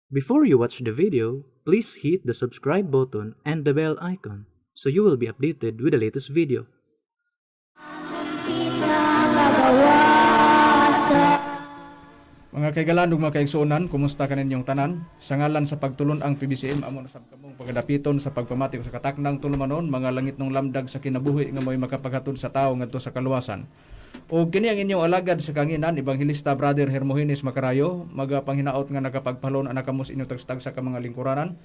Before you watch the video, please hit the subscribe button and the bell icon so you will be updated with the latest video. Mga kaigalan ug mga kaigsuonan, kumusta ka ninyong tanan? Sa ngalan sa pagtulon ang PBCM amo na sab kamong pagadapiton sa pagpamatik sa kataknang tulumanon, mga langit ng lamdag sa kinabuhi nga mo'y makapaghatod sa tao ngadto sa kaluwasan. O kini ang inyong alagad sa kanginan, Evangelista Brother Hermogenes Macarayo, magapanginaot nga nakapagpalon ana kamos inyong tagstag sa ka mga lingkuranan.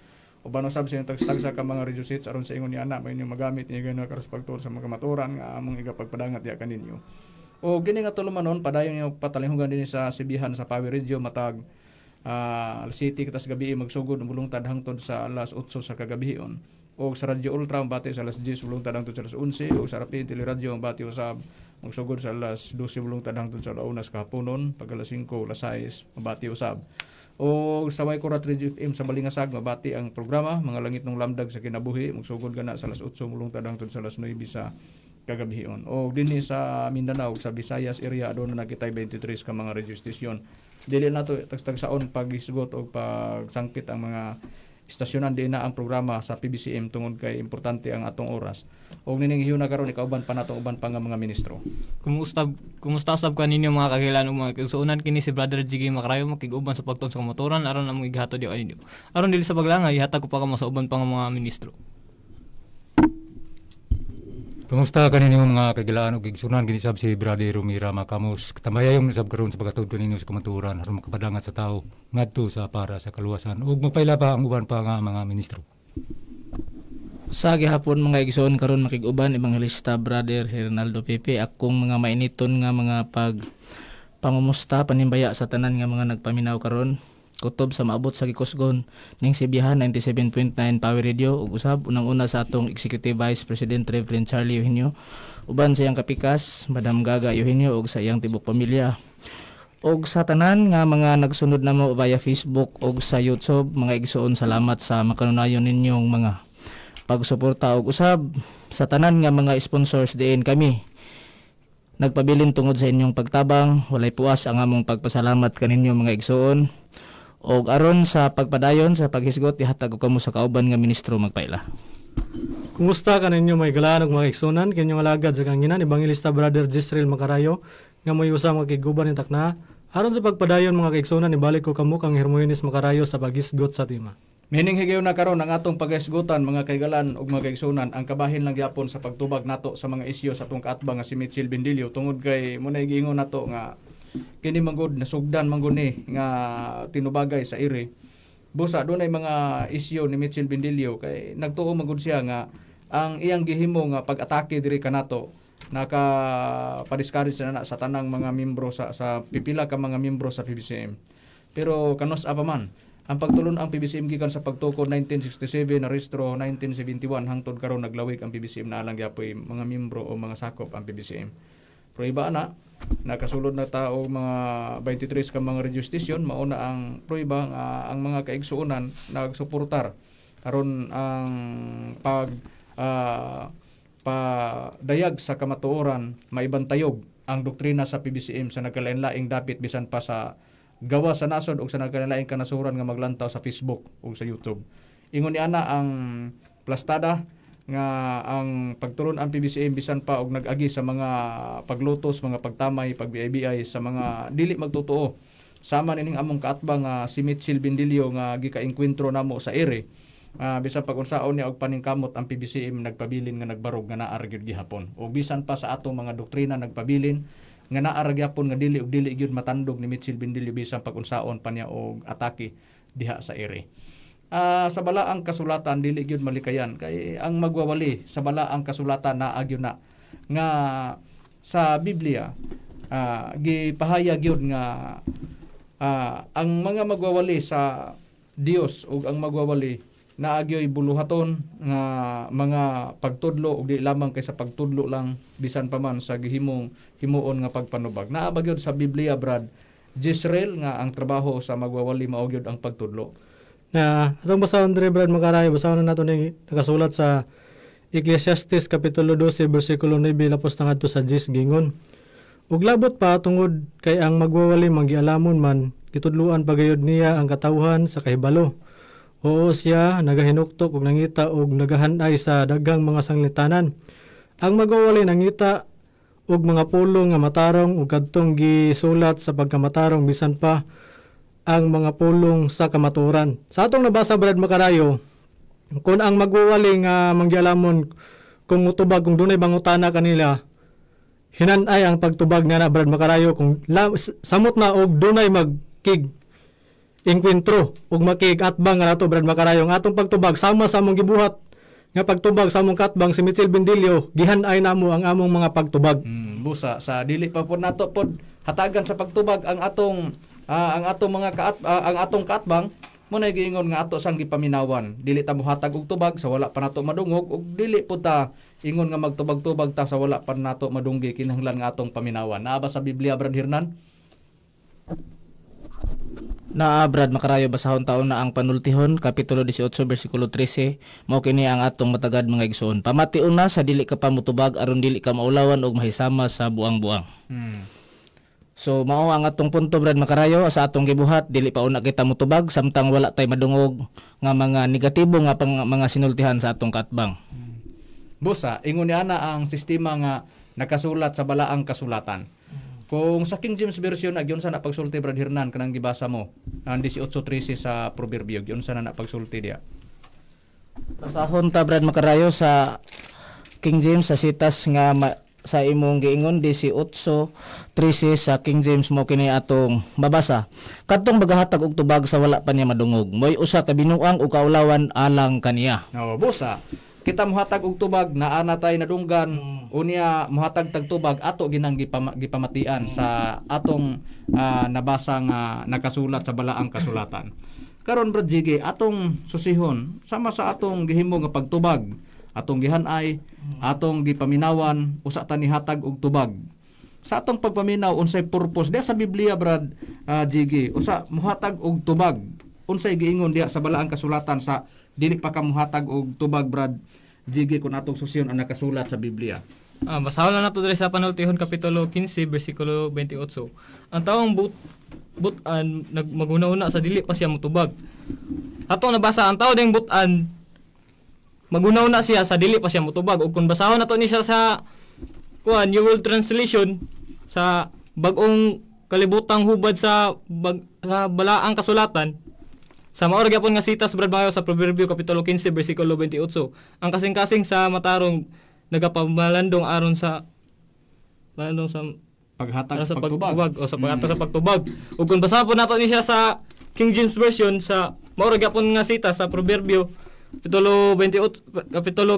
Uban usab sa inyong tagstag sa ka mga reducits aron sa ingon ni ana may inyong magamit niya gayud karos pagtuon sa mga maturan nga among igapagpadangat ya kaninyo. O gini nga tulumanon padayon niyo patalinghugan din sa Sibihan sa Power Radio matag alas 7 kitas gabi magsugod mulungtad hangtod sa alas 8 sa kagabihon. O sa Radyo Ultra ang bati sa alas 10 mulungtad hangtod sa alas 11 o sa Rapid Teleradyo ang bati usab magsugod sa alas 12 mulungtad hangtod sa alas 1 sa kahaponon pag alas 5 alas 6 mabati usab. O sa Waikurat Radio FM sa Balingasag mabati ang programa mga langit ng lamdag sa kinabuhi magsugod gana sa alas 8 mulungtad hangtod sa alas 9 sa kagabihon. O dinhi sa Mindanao sa Visayas area adto na nakitay 23 ka mga radio station. Dili nato tagsaon paghisgot o pagsangkit ang mga istasyonan di na ang programa sa PBCM tungod kay importante ang atong oras. Og nining hiyuna karon ikauban pa nato uban pa nga mga ministro. Kumusta sab kaninyo mga kagilan ug mga igsuonan kini si Brother Jiggy Macarayo makig-uban sa pagtuon sa motoran aron among ighatod yo aninyo. Aron dili sa paglangay ihatag ko pa kamo sa uban pa nga mga ministro. Kumusta kaninyo mga kagilaan ug igsuonan kini sab si Brother Romira Macamos. Tamayayong sab karon sa paghatod kaninyo sa kamaturan aron makapadangat sa tao ngadto sa para sa kaluwasan ug mapayla pa ang uban pa nga mga ministro. Sa gihapon mga igsoon karon makig-uban Evangelista Brother Hernaldo Pepe akong mga mainiton nga mga pangumusta panimbaya sa tanan nga mga nagpaminaw karon kutob sa maabot sa gikusgon ning Sibihan 97.9 Power Radio ug usab unang-una sa atong Executive Vice President Reverend Charlie Eugenio uban sa iyang kapikas Madam Gaga Eugenio ug sa iyang tibok pamilya og sa tanan nga mga nagsunod namo via Facebook ug sa YouTube mga igsoon salamat sa makanunayon ninyong mga pagsuporta og usab sa tanan nga mga sponsors diin kami nagpabilin tungod sa inyong pagtabang walay puas ang among pagpasalamat kaninyo mga igsoon og aron sa pagpadayon sa paghisgot ihatag ko kamo sa kauban nga ministro magpaila. Kumusta ka ninyo may galaan ug mga igsunan kinyong alagad sa kanginan Evangelista Brother Jisrael Macarayo nga moy usa mga kiguban ni takna aron sa pagpadayon mga kaigsunan ibalik ko kamo kang Hermogenes Macarayo sa paghisgot sa tema. Meaning higayon na karon ang atong paghisgutan mga kaigalan ug mga kaigsunan ang kabahin lang gyapon sa pagtubag nato sa mga isyu sa atong kaatbang nga si Mitchell Bendilio tungod kay mo na giingon nato nga kini manggod nasugdan manggod ni nga tinubagay sa iri. Busa dunay mga isyu ni Mitchell Bendilio kay nagtuo manggod siya nga ang iyang gihimo nga pag-atake diri kanato naka-discourage na sa tanang mga membro sa pipila ka mga membro sa PBCM. Pero kanos apa man ang pagtulon ang PBCM gikan sa pagtukod 1967 na rehistro 1971 hangtod karon naglawig ang PBCM na lang gyapoy mga membro o mga sakop ang PBCM. Pero iba na nakasulod na tao mga 23 ka mga radio station mauna ang prueba ang mga kaigsuonan nagsuportar aron ang padayag sa kamatuoran maibantayog ang doktrina sa PBCM sa nagkalain-laing dapit bisan pa sa gawa sa nasod o sa nagkalain-laing kanasuran nga maglantaw sa Facebook o sa YouTube. Ingon ni ana ang plastada nga ang pagturon ang PBCM bisan pa og nag-agi sa mga paglutos, mga pagtamay, pagbiay-biay sa mga dili magtotoo. Sama nining among kaatbang si Mitchell Bendilio nga gika-engkwentro namo sa ere. Bisan pag unsaon niya og paningkamot ang PBCM nagpabilin nga nagbarog nga naa gyud gihapon. O bisan pa sa atong mga doktrina nagpabilin nga naa gyapon nga dili gyud matandog ni Mitchell Bendilio bisan pag unsaon pa niya og atake diha sa ere. Sa balaang kasulatan dili gyud malikayan kay ang magwawali sa balaang kasulatan naa gyud na nga sa Biblia gipahayag gyud nga ang mga magwawali sa Dios ug ang magwawali naa gyoy buluhaton nga mga pagtudlo ug di lamang kay sa pagtudlo lang bisan pa man sa gihimong himuon nga pagpanubag. Naa ba gyud sa Biblia Brad Jezreel nga ang trabaho sa magwawali mao gyud ang pagtudlo. Na atong basahon diri Brad Macarayo basahon na nato ning nakasulat sa Ecclesiastes kapitulo 12 bersikulo 9 lapos ngadto sa 10 gingon. Ug labot pa tungod kay ang magwawali manggialamon man gitudluan pagayod niya ang katawhan sa kahibalo. Oo siya nagahinuktok ug nangita ug nagahanay sa daghang mga sanglitanan. Ang magawali nangita ug mga pulong nga matarong ug kadtong gisulat sa pagkamatarong bisan pa ang mga pulong sa kamaturan. Sa atong nabasa Brad Macarayo, kung ang magwawali nga manggialamon kung mutubag kung dunay bangutana kanila, hinanay ang pagtubag nga na Brad Macarayo kung samot na og dunay magkig inkwentro ug makig atbang nga nato Brad Macarayo nga atong pagtubag sama sa among gibuhat nga pagtubag sa among katbang si Mitchell Bendilio, gihanay namo ang among mga pagtubag. Busa sa dili pa po nato pod hatagan sa pagtubag ang atong ang atong katbang mo na giingon nga ato sang gipaminawan. Dili ta mohatag og tubag sa wala pa nato madungog ug dili po ta ingon nga magtubag-tubag ta sa wala pa nato madunggi kinahanglan nga atong paminawan. Naa ba sa Biblia Brad Hernan? Na Brad Macarayo, basahon taon na ang panultihon, Kapitulo 18, versikulo 13, mao kini ang atong matagad mga igsoon. Pamation na sa dili ka pamutubag aron dili ka maulawan og mahisama sa buang-buang. So mao ang atong punto Brad Macarayo sa atong gibuhat, dili pa una kita mutubag samtang wala tay madungog nga mga negatibo nga mga sinultihan sa atong katbang. Busa, ingon ni ana ang sistema nga nakasulat sa balaang kasulatan. Kung sa King James Version agyon sa na pagsulti Brad Hernan kanang gibasa mo ang 18:13 sa proverbio gyon sa na pagsulti dia. Basahon ta Brad Macarayo sa King James sa sitas nga sa imong giingon 18:13 sa King James mo kini atong babasa. Kadtong bagahatag og tubag sa wala pa niya madungog, moy usa ka binuang o kaulawan alang kaniya. No, busa kita muhatag og tubag na ana tay nadunggan unya muhatag tag tubag ato ginang gipamatian sa atong nabasa nga nakasulat sa balaang kasulatan. Karon Brad Jiggy, atong susihon sama sa atong gihimo nga pagtubag, atong gihanay, atong gipaminawan, usa ta nihatag og tubag. Sa atong pagpaminaw unsay purpose diya sa Biblia Brad Jiggy, usa muhatag og tubag. Unsay giingon diya sa balaang kasulatan sa dili pa ka muhatag og tubag Brad Jiggy kung atong susihon ang nakasulat sa Biblia. Basahon na nato diri sa panultihon Kapitulo 15 bersikulo 28. Ang taong butan maguna-una sa dili pa siya mutubag. Atong nabasa ang tao ding butan maguna-una siya sa dili pa siya mutubag. Ug kung basahon nato ni siya sa New World Translation sa bag-ong kalibutang hubad sa balaang kasulatan, sa maor gyapon nga sitas Brad Macarayo sa Proverbio Kapitulo 15 bersikulo 28. Ang kasing-kasing sa matarong nagapamalandong aron sa Paghatag sa pagtubag. o sa paghatag sa pagtubag. Ug kung basa po nato ni siya sa King James Version sa maor gyapon nga sitas sa Proverbio Kapitulo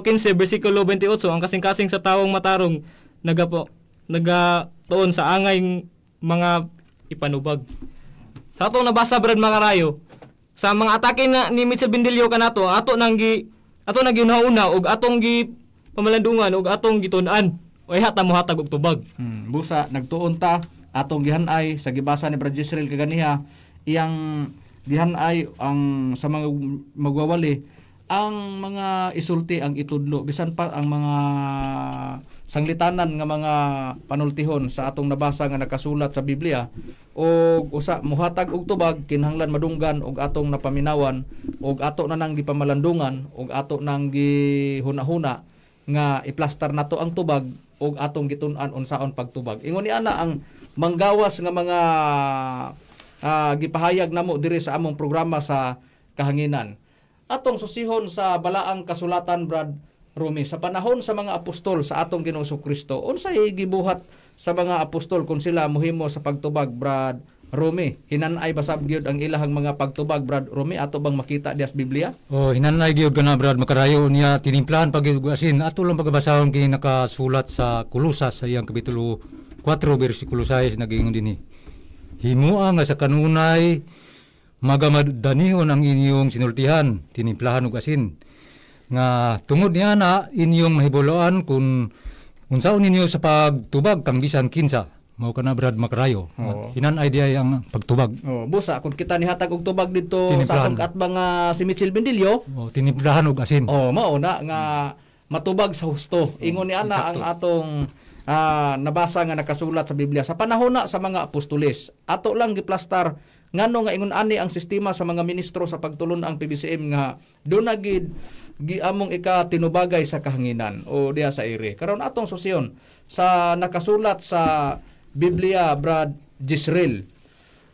15 bersikulo 28, ang kasing-kasing sa tawong matarong nagatuon sa angay mga ipanubag. Sa atong nabasa Brad Macarayo, sa mga atake na ni Mitchell Bendilio kanato, ato nang giuna og atong gi pamalandungan og atong gitun-an. Oy hata mo hatag og tubag. Busa nagtuon ta atong gihanay sa gibasa ni Brad Jezreel kaganiha iyang gihanay ang sa mga magwawali ang mga isulti ang itudlo bisan pa ang mga sanglitanan nga mga panultihon sa atong nabasa nga nakasulat sa Biblia og usa muhatag og tubag kinahanglan madunggan og atong napaminawan og ato na nang gipamalandungan og ato nang gihuna-huna nga iplastar nato ang tubag og atong gitun-an unsaon pagtubag. Ingon ni ana ang manggawas nga mga gipahayag namo diri sa among programa sa kahanginan. Atong susihon sa balaang kasulatan Brad Rumi, sa panahon sa mga apostol sa atong Ginoong Kristo, unsay gibuhat sa mga apostol kung sila mohimo sa pagtubag Brad Rumi? Hinanay basab gyud ang ilahang mga pagtubag Brad Rumi ato bang makita dias Biblia? Hinanay gyud kana Brad Macarayo niya tinimplahan pag asin ato lang pagbasahon kini nakasulat sa Kolosas sa iyang kapitulo 4 bersikulo 6 nagingon dinhi. Himua nga sa kanunay magamaddanihon ang inyong sinultihan, tinimplahan ug asin. Nga tungod niya na inyong mahibuloan kung unsaon ninyo sa pagtubag kang bisan kinsa. Mao kana Brad Macarayo. Hinanay diay ang pagtubag. Busa kung kita nihatag og tubag dito sa atong katbang si Mitchell Bendilio, tinimplahan ug asin. mao na nga matubag sa husto. Ingon ni ana ang atong nabasa nga nakasulat sa Biblia sa panahon na sa mga apostoles. Ato lang giplastar ngano nga ingon ani ang sistema sa mga ministro sa pagtulon ang PBCM nga do na gid giamong ika tinubagay sa kahanginan o diha sa ere. Karon atong susyon sa nakasulat sa Biblia, Brad Jisrael.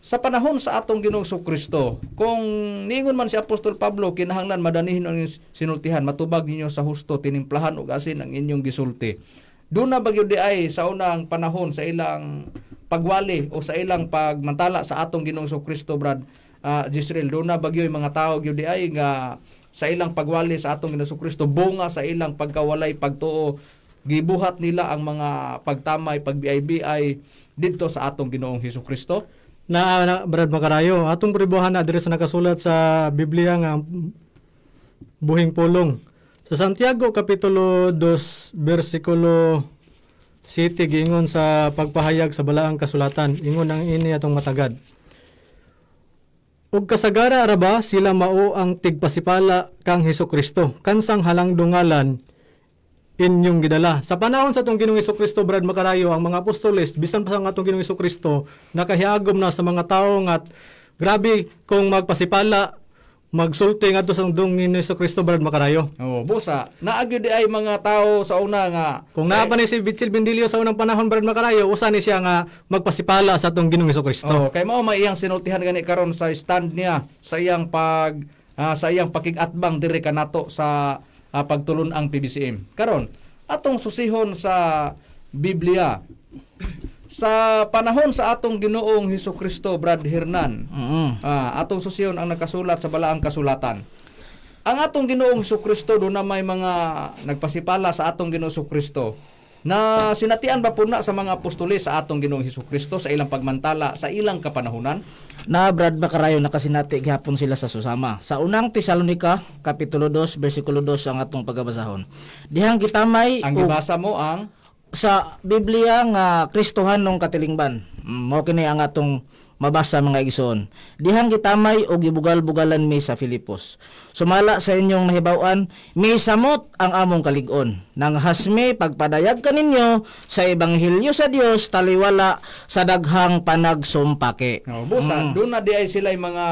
Sa panahon sa atong Ginoong Kristo, kung niingon man si Apostol Pablo, kinahanglan madanihin ang sinultihan, matubag ninyo sa husto, tinimplahan ug asin ang inyong gisulti. Doon na bagyo di ay sa unang panahon sa ilang pagwali o sa ilang pagmantala sa atong Ginoong Kristo, Brad Jisrael, doon na bagyo yung mga tao gyud di ay nga sa ilang pagwali sa atong Ginoong Kristo, bunga sa ilang pagkawalay, pagtuo, gibuhat nila ang mga pagtamay, pagbiay-biay dito sa atong Ginoong Kristo. Na Brad Macarayo, atong pribuhan na diri sa nakasulat sa Biblia nga buhing pulong. Sa Santiago Kapitulo 2 versikulo 7 giingon sa pagpahayag sa balaang kasulatan, ingon ang ini atong matagad. Ug kasagara ra ba sila mao ang tigpasipala kang Hesukristo, kansang halangdungalan inyong gidala. Sa panahon sa atong Ginoong Hesukristo, Brad Macarayo, ang mga apostoles, bisan pa sa atong Ginoong Hesukristo, nakahiagom na sa mga tao nga grabe kung magpasipala, magsulti nga to sa Ginoong Hesukristo, Brad Macarayo. Oh, busa, naagyo di ay mga tao sa una nga Kung naapa ni si Bitsil Bindilio sa unang panahon, Brad Macarayo, usa ni siya nga magpasipala sa atong Ginoong Hesukristo. kay mao may iyang sinultihan gani karon sa stand niya sa iyang sa iyang pakigatbang diri kanato sa pagtulon ang PBCM. Karon, atong susihon sa Biblia sa panahon sa atong Ginoong Hesukristo, Brad Hernan. Atong susihon ang nakasulat sa balaang kasulatan. Ang atong Ginoong Hesukristo do na may mga nagpasipala sa atong Ginoong Hesukristo na sinatian ba puna sa mga apostoles sa atong Ginoong Hesukristo sa ilang pagmantala sa ilang kapanahunan? Na Brad Macarayo nakasinati gihapon sila sa susama. Sa unang Tesalonika Kapitulo 2 versikulo 2 ang atong pagabasahon. Dihang gitamay Ang gibasa mo ang sa Biblia nga Kristohanong katilingban. Mao kini ang atong mabasa mga igsoon. Dihang gitamay o gibugal-bugalan mi sa Filipos. Sumala sa inyong nahibaw-an, mi samot ang among kalig-on. Nang hasmi pagpadayag kaninyo sa ebanghelyo sa Dios taliwala sa daghang panagsumpake. busa, doon na di ay sila'y mga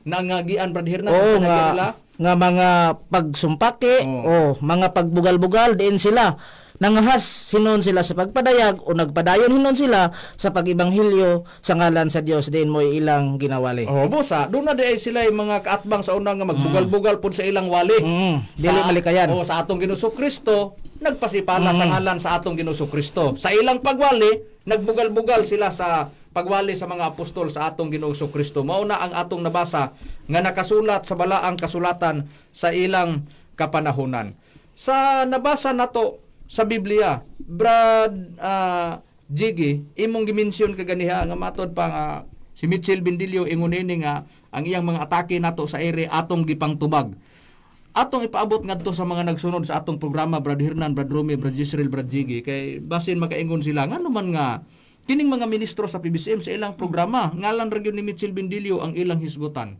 nangagian, Brad Hernan. Oo nila. nga mga pagsumpake o mga pagbugal-bugal diin sila nangahas hinon sila sa pagpadayag o nagpadayon hinon sila sa pag-ibanghilyo sa ngalan sa Dios diin mo ilang ginawali. Busa, doon na di ay sila'y mga kaatbang sa unang nga magbugal-bugal po sa ilang wali. Dili malikayan. Sa atong Ginoong Kristo, nagpasipala sa ngalan sa atong Ginoong Kristo. Sa ilang pagwali, nagbugal-bugal sila sa pagwali sa mga apostol sa atong Ginoong Kristo. Mao na ang atong nabasa nga nakasulat sa balaang kasulatan sa ilang kapanahunan. Sa nabasa nato sa Biblia, Brad Jiggy, imong gimensyon kaganiha nga matod pa nga si Mitchell Bindilio ingunini nga ang iyang mga atake nato sa ere atong gipangtubag. Atong ipaabot ngadto sa mga nagsunod sa atong programa, Brad Hernan, Brad Rumi, Brad Jisrael, Brad Jiggy, kay basin makaingon sila ngano man nga kining mga ministro sa PBCM sa ilang programa ngalan ra gyud ni Mitchell Bindilio ang ilang hisgutan.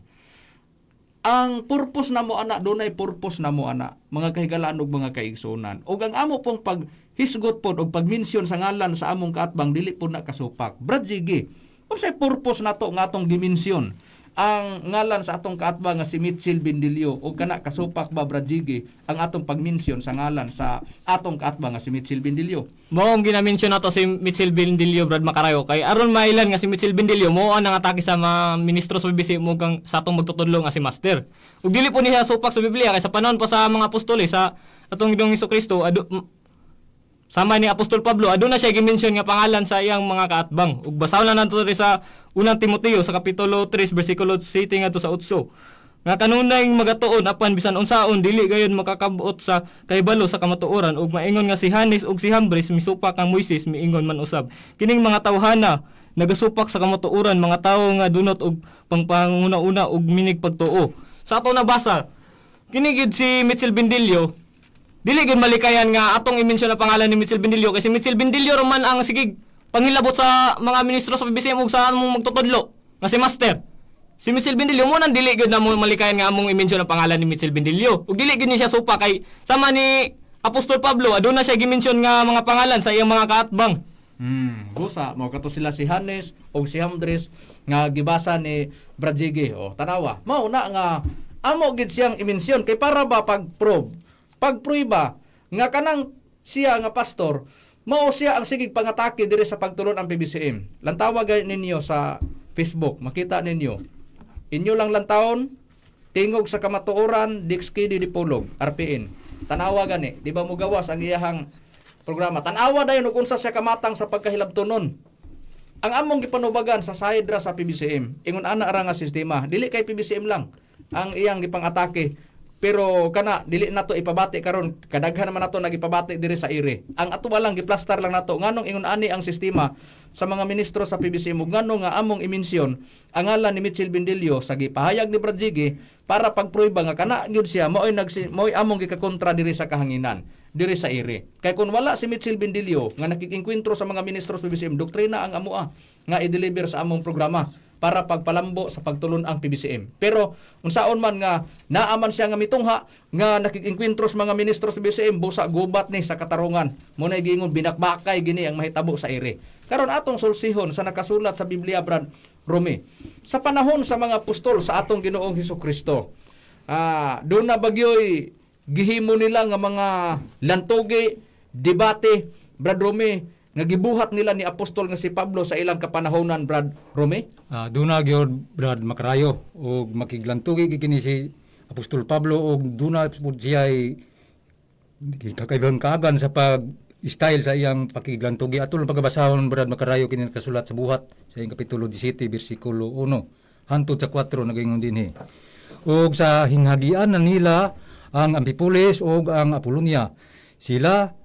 Ang purpose na mo ana, dunay purpose na mo ana, mga kahigalaan ug mga kaigsunan. Ug ang amo pong paghisgot pod og pagmensyon sa ngalan sa among kaatbang dili pod na kasupak. Brad Jiggy, unsay purpose nato nga atong dimensyon ang ngalan sa atong kaatbang nga si Mitchell Bindilio ug kana kasupak ba, Brad Jiggy, ang atong pagmensyon sa ngalan sa atong kaatbang nga si Mitchell Bindilio? Mo ang ginamention nato si Mitchell Bindilio, Brad Macarayo, kay aron mailan nga si Mitchell Bindilio mo ang atake sa mga ministro sa BBC mo kang sa atong magtutudlo nga si Master. Ug dili po niya supak sa Biblia kay sa panahon pa sa mga apostoles sa atong Ginoong Hesukristo sama ni Apostol Pablo, aduna siya gimension nga pangalan sa iyang mga kaatbang. Ug basahon na nato sa unang Timoteo sa kapitulo 3 bersikulo 7 ngadto sa 8. Nga kanunay magatuon apan bisan unsaon dili gayon makakabuot sa kahibalo sa kamatuoran ug maingon nga si Hanes ug si Jambres misupak kang Moises miingon man usab. Kining mga tawhana nagasupak sa kamatuoran, mga tawo nga dunot og pangpanguna-una ug minig pagtuo. Sa ato nabasa, kini gid si Mitchell Bindilio dili gid malikayan nga atong i-mention na pangalan ni Mitchell Bindilio kasi Mitchell Bindilio man ang sige panghilabot sa mga ministro sa PBCM ug sa among magtutudlo nga si Master. Si Mitchell Bindilio mo nang dili gid na mo malikayan nga among i-mention ang pangalan ni Mitchell Bindilio. Ug dili gid ni siya supa kay sama ni Apostol Pablo aduna siya gi-mention nga mga pangalan sa iyang mga kaatbang Busa mao kato sila si Hannes o si Hamdres nga gibasa ni Brad Jiggy. O tanawa, mao na nga amo gid siyang imensyon kay para ba pagpruiba nga kanang siya nga pastor mao siya ang sigig pangatake diri sa pagtulon ang PBCM. Lantawag ninyo sa Facebook, makita ninyo. Inyo lang lantawon tingog sa kamatuoran Dixki di Dipolog RPN. Tanawa gani, di ba mo gawas ang iyahang programa. Tanawa dayon ug unsa siya kamatang sa pagkahilabtonon. Ang among gipanubagan sa side ra sa PBCM, ingon ana ra nga sistema, dili kay PBCM lang ang iyang gipang-atake. Pero kana dili nato ipabati karon, kadaghan naman nato nagipabati diri sa ire. Ang ato lang giplastar lang nato nganong ingon ani ang sistema sa mga ministro sa PBCM ug nganong nga among imensyon ang ngalan ni Mitchell Bindilio sa gipahayag ni Brad Jiggy para pagpruiba nga kana gyud siya mao'y among gikakontra diri sa kahanginan, diri sa ire. Kay kun wala si Mitchell Bindilio nga nakikingkwentro sa mga ministro sa PBCM, doktrina ang amoa nga i-deliver sa among programa para pagpalambo sa pagtulon ang PBCM. Pero unsaon man nga naaman siya nga mitungha nga nakikingkwentro sa mga ministro sa PBCM, busa gubat ni sa katarungan. Munay giingon binakbakay gini ang mahitabo sa ire. Karon atong sulsihon sa nakasulat sa Biblia, Brad Romy. Sa panahon sa mga apostol sa atong Ginoong Hesukristo, doon na bagyoy gihimo nila nga mga lantogi, debate, Brad Romy, nga gibuhat nila ni apostol nga si Pablo sa ilang kapanahonan, Brad Romy? Duna gyud Brad Makarayo og makiglantugi kini si Apostol Pablo og duna pud siya ay kakaibang kaagan sa pag-style sa iyang pakiglantugi. Atol pagabasahon Brad Makarayo kini kasulat sa buhat sa iyang kapitulo 17 bersikulo 1 hangtod sa 4 nagaingon dinhi. Og sa hinghagian na nila ang Ampipolis og ang Apolonia. Sila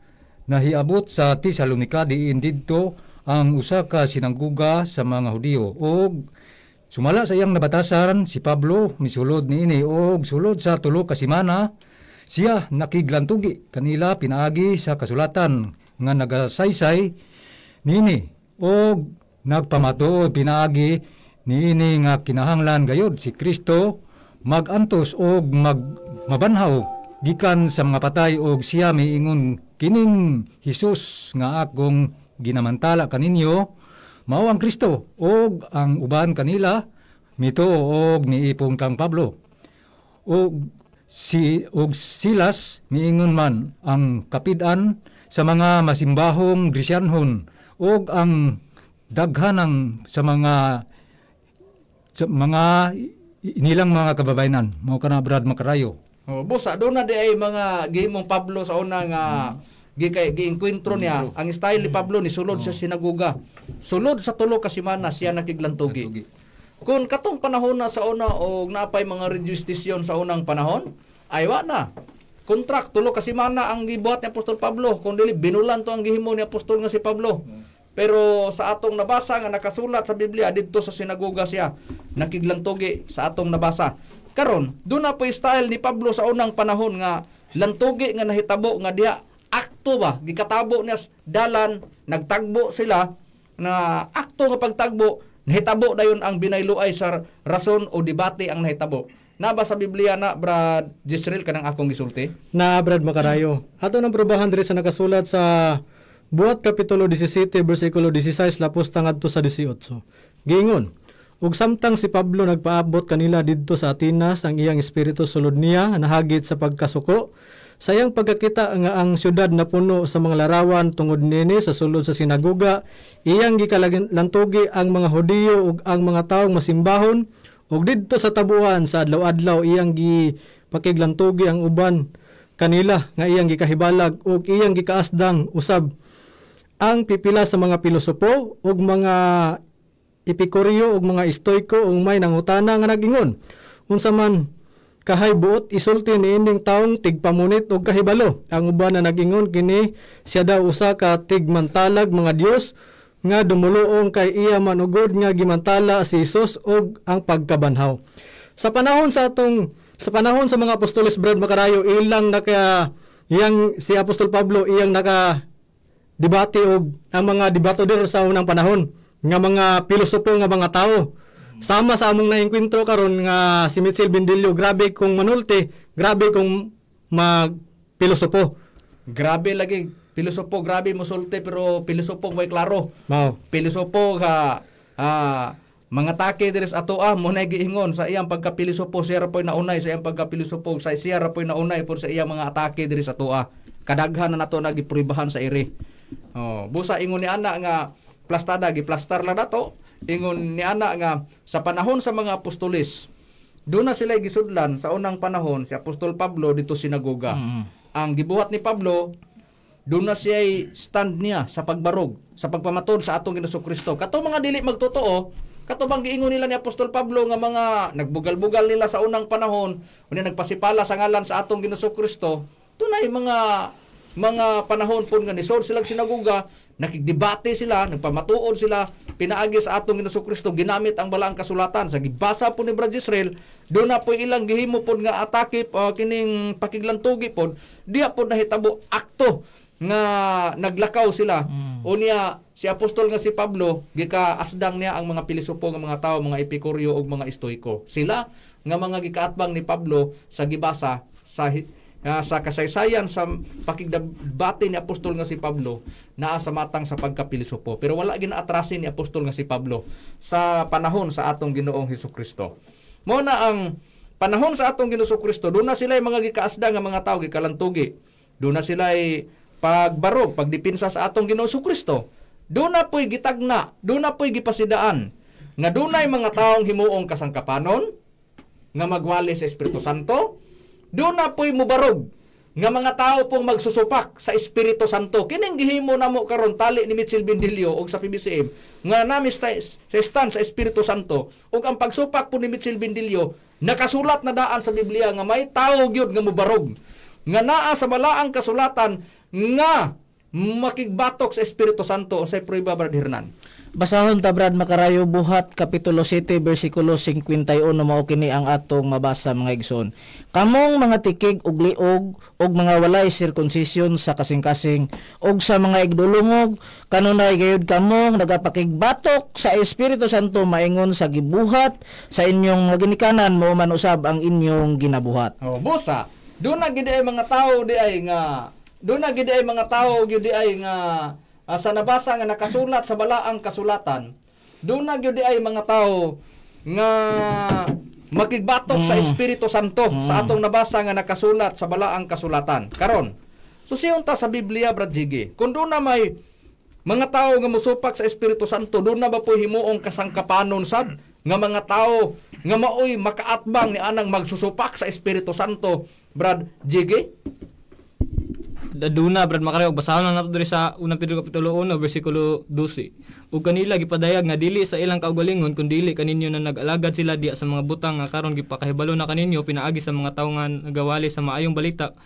nahiabot sa Tesalonica diin didto ang usa ka sinangguga sa mga Hudiyo og sumala sa iyang nabatasan si Pablo misulod niini og sulod sa 3 ka semana siya nakiglantugi kanila pinaagi sa kasulatan nga nagasaysay niini og nagpamatuod pinaagi niini nga kinahanglan gayud si Kristo magantos og mabanhaw gikan sa mga patay og siya miingon kining Hesus nga akong ginamantala kaninyo mao ang Kristo og ang uban kanila mito og niipong kang Pablo og Silas miingon man ang kapid-an sa mga masimbahong Grisyanhon og ang daghanang sa mga inilang mga kababayanan mao kana Brad Makarayo. Bosa, doon na di ay mga gihimong Pablo sa una nga giinkwentro niya. Ang style ni Pablo ni sulod sa sinaguga. Sulod sa 3 ka semana siya nakiglantugi. Kung katong panahon na sa una o napay mga registration sa unang panahon, ay wa na. Contract 3 ka semana ang gibuhat ni Apostol Pablo. Kung dili binulan to ang gihimo ni Apostol nga si Pablo. Pero sa atong nabasa nga nakasulat sa Biblia didto sa sinaguga siya nakiglantugi sa atong nabasa. Karon, doon na po style ni Pablo sa unang panahon nga lantugi nga nahitabo nga diha akto ba gikatabo niya dalan nagtagbo sila na akto nga pagtagbo nahitabo dayon ang binayloay sa rason o debate ang nahitabo. Naba sa Biblia na Brad Jezreel kanang akong gisulti? Na Brad Makarayo. Ato nang probahan diri sa nakasulat sa Buhat Kapitulo 17 bersikulo 16 lapos ngadto sa 18. Giingon, ug samtang si Pablo nagpaabot kanila didto sa Atenas ang iyang espiritu sulod niya nahagit sa pagkasuko sa iyang pagkakita nga ang syudad na puno sa mga larawan tungod nini sa sulod sa sinaguga iyang gikalantugi ang mga Hudiyo ug ang mga taong masimbahon ug didto sa tabuan sa adlaw-adlaw iyang gipakiglantugi ang uban kanila nga iyang gikahibalag ug iyang gikaasdang usab ang pipila sa mga pilosopo ug mga Epikuryo ug mga Stoiko ug may nangutana nga nagingon unsa man kahay buot isulti niining taong tigpamunit og kahibalo. Ang uban na nagingon kini siya daw usa ka tigmantalag mga Dios nga dumuluong kay iya man ugod nga gimantala si Hesus og ang pagkabanhaw. Sa panahon sa mga apostoles Brad Makarayo ilang iyang si Apostol Pablo iyang naka debate og ang mga debatador sa unang panahon nga mga pilosopo nga mga tao. Sama sa among naengkwentro karon nga si Mitchell Bindilio, grabe kung manulti, grabe kung magpilosopo. Grabe lagi Pilosopo grabe musulti pero pilosopo way klaro. Mao. Pilosopo mga take diri sa ato mo na giingon sa iyang pagkapilosopo siya ra po'y naunay sa iyang pagkapilosopo sa siya ra po'y naunay por sa iyang mga atake diri sa ato. Kadaghan na nato nagipruibahan sa iri. Busa ingon ni ana nga plastada giplastar lang nato. Ingon ni ana nga sa panahon sa mga apostolis doon na sila gisudlan sa unang panahon si Apostol Pablo dito sinagoga. Ang gibuhat ni Pablo doon na siya stand niya sa pagbarog, sa pagpamatod sa atong Jesucristo. Kato mga dili magtotoo, kato bang giingon nila ni Apostol Pablo nga mga nagbugal-bugal nila sa unang panahon, unya nagpasipala sa ngalan sa atong Jesucristo, tunay mga panahon po nga nisod silang sinagoga, nakigdebate sila, nagpamatuod sila, pinaagi sa atong Jesucristo, ginamit ang balaang kasulatan. Sa gibasa po ni Brad Israel, doon na po ilang gihimo po nga atake, kining pakiglantugi po, diya po nahitabo akto nga naglakaw sila. Unya si apostol nga si Pablo gikaasdang niya ang mga pilosopo nga mga tao, mga epikuryo ug mga estoiko. Sila nga mga gikaatbang ni Pablo sa gibasa sa kasaysayan sa pakigdebate ni apostol nga si Pablo naa sa matang sa pagkapilosopo. Pero wala ginaatrasin ni apostol nga si Pablo sa panahon sa atong Ginoong Hesukristo. Mao na ang panahon sa atong Ginoong Hesukristo, doon na sila mga gikaasda nga mga tao gikalantugi. Doon na sila pagbarog, pagdipinsa sa atong Ginoong Hesukristo. Doon na po'y gitagna, doon na po'y gipasidaan nga doon na mga taong himuong kasangkapanon nga magwali sa Espiritu Santo. Doon na po'y mubarog nga mga tao pong magsusupak sa Espiritu Santo. Kining gihimo namo karon tali ni Mitchell Bindilio og sa PBCM nga nami sa stand sa Espiritu Santo ug ang pagsupak po ni Mitchell Bindilio nakasulat na daan sa Biblia nga may tao gyud nga mubarog nga naa sa balaang kasulatan nga makigbatok sa Espiritu Santo sa prueba Brad Hernan. Basahon ta Brad Makarayo buhat kapitulo 7 bersikulo 51 mao kini ang atong mabasa mga igsoon. Kamong mga tikig ug liog ug mga walay circumcision sa kasing-kasing ug sa mga igdulungog kanunay gayud kamong nagapakigbatok sa Espiritu Santo maingon sa gibuhat sa inyong mga ginikanan mao man usab ang inyong ginabuhat. Busa, doon na gid ay mga tao di ay nga doon na gid ay mga tao gyud di ay nga sa nabasa nga nakasulat sa balaang kasulatan, doon na gyud ay mga tao nga makigbatok sa Espiritu Santo sa atong nabasa nga nakasulat sa balaang kasulatan. Karon, susiyon ta sa Biblia Brad Jiggy. Kung doon na may mga tao nga musupak sa Espiritu Santo, doon na ba po himuong kasangkapanon sad nga mga tao nga maoy makaatbang ni anang magsusupak sa Espiritu Santo Brad Jiggy? Aduna Brad Makarayo, basahon na nato diri sa unang Pedro kapitulo 1 bersikulo 12. Ug kanila gipadayag nga dili sa ilang kaugalingon kun dili kaninyo na nag-alagad sila diya sa mga butang nga karon gipakahibalo na kaninyo pinaagi sa mga tawo nga nagawali sa maayong balita.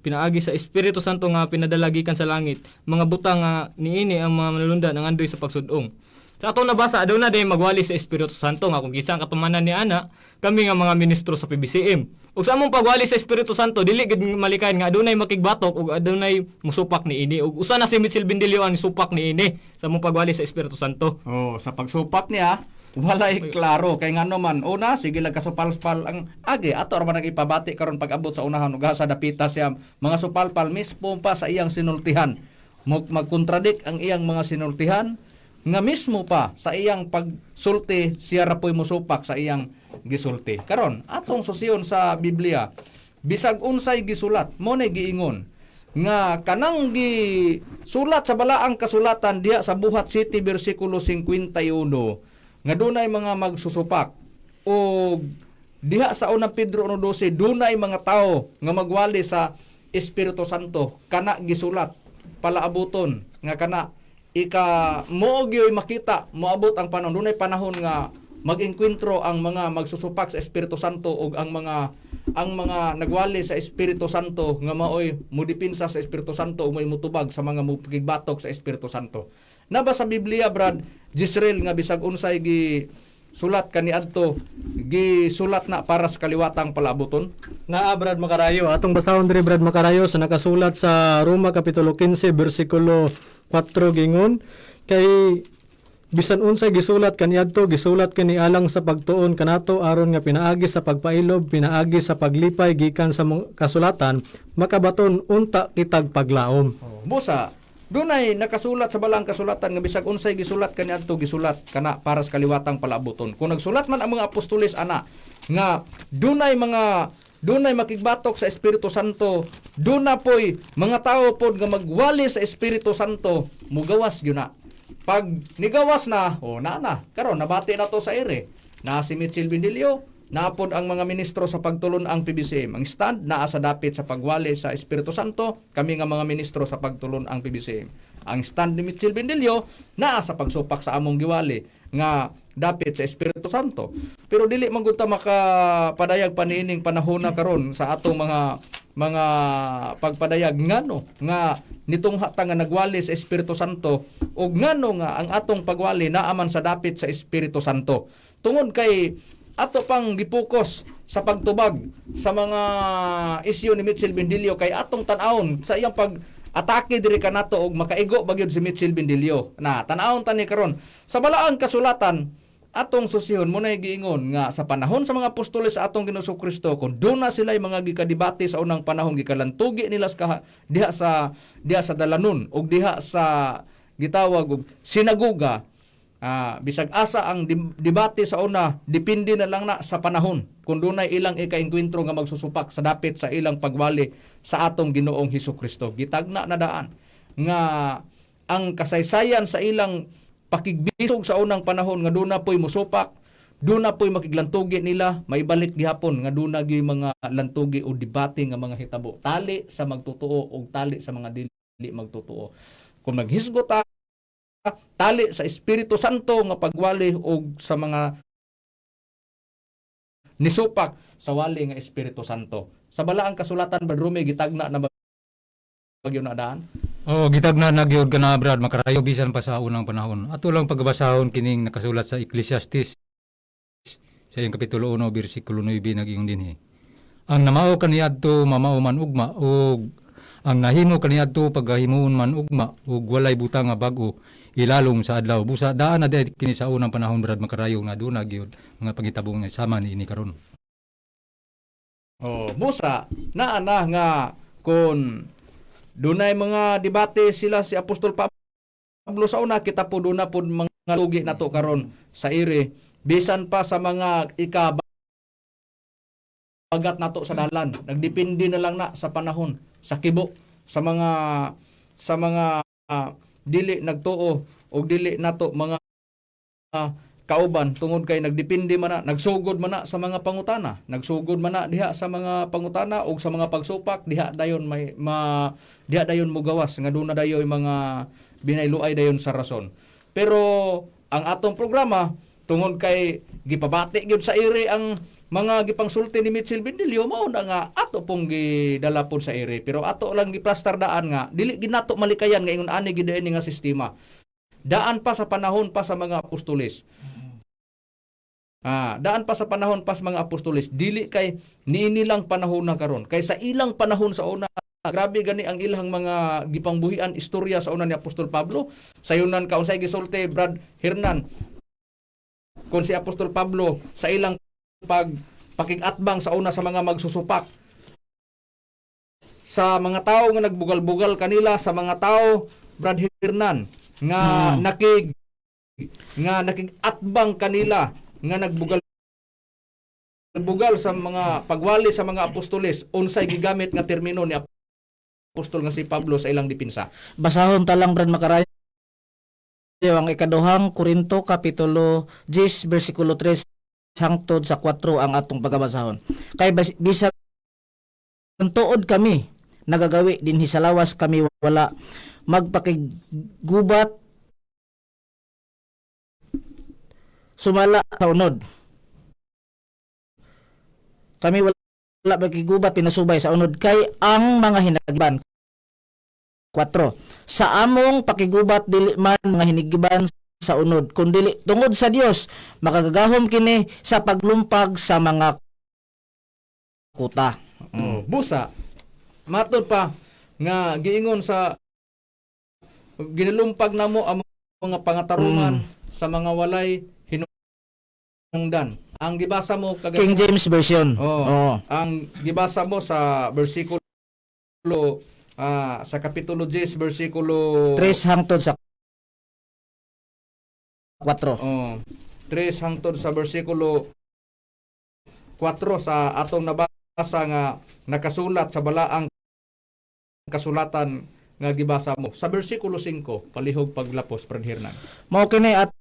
Pinaagi sa Espiritu Santo nga pinadalagikan sa langit. Mga butang nga niini ang mga manulundan ang andoy sa pagsudong. Sa atong nabasa aduna day magwali sa Espiritu Santo nga kung kinsa ang katumanan ni ana kami nga mga ministro sa PBCM. Ug sa among pagwali sa Espiritu Santo dili gid malikayan nga adunay makigbatok ug adunay musupak niini ug usa na si Mitchell Bindilio ang supak niini sa among pagwali sa Espiritu Santo. Sa pagsupak niya walay klaro kay ngano man una sige lang kasupalpal ang agi ato ra man ipabati karon pag-abot sa unahan ug sa dapita siya mga supalpal mismo pa sa iyang sinultihan magkontradik ang iyang mga sinultihan nga mismo pa sa iyang pagsulti siya ra po'y musupak sa iyang gisulti. Karon atong susiyon sa Biblia bisag unsay gisulat mo na giingon nga kanang gisulat sa balaang kasulatan diha sa buhat 7 bersikulo 51 nga dunay mga magsusupak o diha sa unang Pedro 1:12 dunay mga tao nga magwali sa Espiritu Santo kana gisulat palaabuton nga kana moogyoy makita moabot ang panahon dunay panahon nga mag-engkwentro ang mga magsusupak sa Espiritu Santo ug ang mga nagwali sa Espiritu Santo nga maoy mudipinsa sa Espiritu Santo ug may mutubag sa mga mupigbatok sa Espiritu Santo. Naba sa Biblia Brad Jisrael nga bisag unsay sulat kaniadto gisulat na para sa kaliwatang palaabuton. Naa Brad Makarayo, atong basahon diri Brad Makarayo sa nakasulat sa Roma kapitulo 15 bersikulo 4 gingon kay bisan unsay gisulat kaniadto gisulat kani alang sa pagtuon kanato aron nga pinaagi sa pagpailob pinaagi sa paglipay gikan sa kasulatan makabaton unta kitag paglaom. Busa, dunay nakasulat sa balang kasulatan nga bisag unsay gisulat kaniadto gisulat kana para sa kaliwatang palabuton. Kung nagsulat man ang mga apostoles ana nga dunay makigbatok sa Espiritu Santo, duna poy mga tao pod nga magwali sa Espiritu Santo, mugawas gyud na. Pag nigawas na, karon nabati na to sa ere. Na si Mitchell Bindilio, naapod ang mga ministro sa pagtulon ang PBCM. Ang stand naa sa dapit sa pagwali sa Espiritu Santo, kami nga mga ministro sa pagtulon ang PBCM. Ang stand ni Mitchell Bindilio naa sa pagsupak sa among giwali nga dapit sa Espiritu Santo. Pero dili man gud ta makapadayag paniining panahon na karon sa atong mga pagpadayag ngano nga nitong hata nga nagwali sa Espiritu Santo ug ngano nga ang atong pagwali naaman sa dapit sa Espiritu Santo. Tungod kay ato pang gipokus sa pagtubag sa mga isyu ni Mitchell Bindilio kay atong tan-awon sa iyang atake diri kanato og makaigo bagyod si Mitchell Bindilio. Na tan-awon tani karon sa balaang kasulatan atong susihon mo na giingon nga sa panahon sa mga apostoles sa atong Ginoong Kristo kung doon na sila mga gikadibate sa unang panahon gikalantugi nila diha sa dalanon ug diha sa gitawag og sinagoga. Bisag asa ang debate sa una depende na lang na sa panahon kung dunay ilang ikaengkwentro nga magsusupak sa dapit sa ilang pagwali sa atong Ginoong Hesukristo. Gitagna na daan nga ang kasaysayan sa ilang pakigbisog sa unang panahon nga duna po'y musupak, duna po'y makiglantugi nila, maibalik gihapon nga duna gyud mga lantugi o debate nga mga hitabo. Tali sa magtutuo o tali sa mga dili magtutuo. Kung maghisgot tali sa Espiritu Santo nga pagwali o sa mga nisupak sa wali nga Espiritu Santo. Sa balaang kasulatan Badrume gitagna na bagyo na daan. Gitagna na gyud kana Brad makarayo bisan pa sa unang panahon. Ato lang pagbasahon kining nakasulat sa Ecclesiastes sa iyang kapitulo 1 bersikulo 9 naging dinhi. Ang namao kaniadto mamao man ugma ug ang nahimo kaniadto paghimuon man ugma ug walay butang nga bag-o ilalom sa adlaw. Busa daan na dahil kini sa unang panahon Brad makarayo na duna gyud mga pangitabong nga sama niini karon. Busa naa na nga kun dunay mga debate sila si Apostol Pablo sa una kita po duna po mga lugi nato karon sa ire bisan pa sa mga bagat nato sa dalan nagdepende na lang na sa panahon sa kibo sa mga dili nagtuo o dili nato mga kauban tungod kay nagdepende man na nagsugod man na sa mga pangutana nagsugod man na diha sa mga pangutana o sa mga pagsupak diha dayon diha dayon mugawas nga duna dayon mga binayluay dayon sa rason. Pero ang atong programa tungod kay gipabati gyud sa ire ang mga gipangsulti ni Mitchell Bindilio mao na nga ato pong gidala pod sa ire pero ato lang giplastar daan nga dili ginato malikayan nga ingon ani gid nga sistema daan pa sa panahon pa sa mga apostoles. Daan pa sa panahon pas mga apostoles dili kay niinilang panahon na karon kay sa ilang panahon sa una grabe gani ang ilang mga gipangbuhian istorya sa una ni Apostol Pablo sayunan ka unsay gisulti Brad Hernan kon si Apostol Pablo sa ilang pakigatbang sa una sa mga magsusupak sa mga tao nga nagbugal-bugal kanila sa mga tao Brad Hernan nga nakigatbang kanila nga nagbugal sa mga pagwali sa mga apostoles unsay gigamit nga termino ni apostol nga si Pablo sa ilang depensa. Basahon ta lang Brad Makarayo ang ikaduhang Korinto kapitulo 10 bersikulo 3 hangtod sa 4 ang atong pagabasahon. Kay bisag tuod kami nagagawi dinhi sa lawas kami wala magpakigubat sumala sa unod. Kami wala magkigubat pinasubay sa unod kay ang mga hinagban. 4. Sa among pakigubat dili man mga hinigiban sa unod kundi tungod sa Dios makagagahom kini sa paglumpag sa mga kuta. Busa matod pa nga giingon sa ginalumpag namo ang mga pangatarungan sa mga walay hinungdan. Ang gibasa mo King James Version. Oh, ang gibasa mo sa bersikulo sa kapitulo 10 bersikulo 3 hangtod sa 4. 3 hangtod sa bersikulo 4 sa atong nabasa nga nakasulat sa balaang kasulatan nga gibasa mo. Sa bersikulo 5, palihog paglapos, Brad Hernan. Mao kini at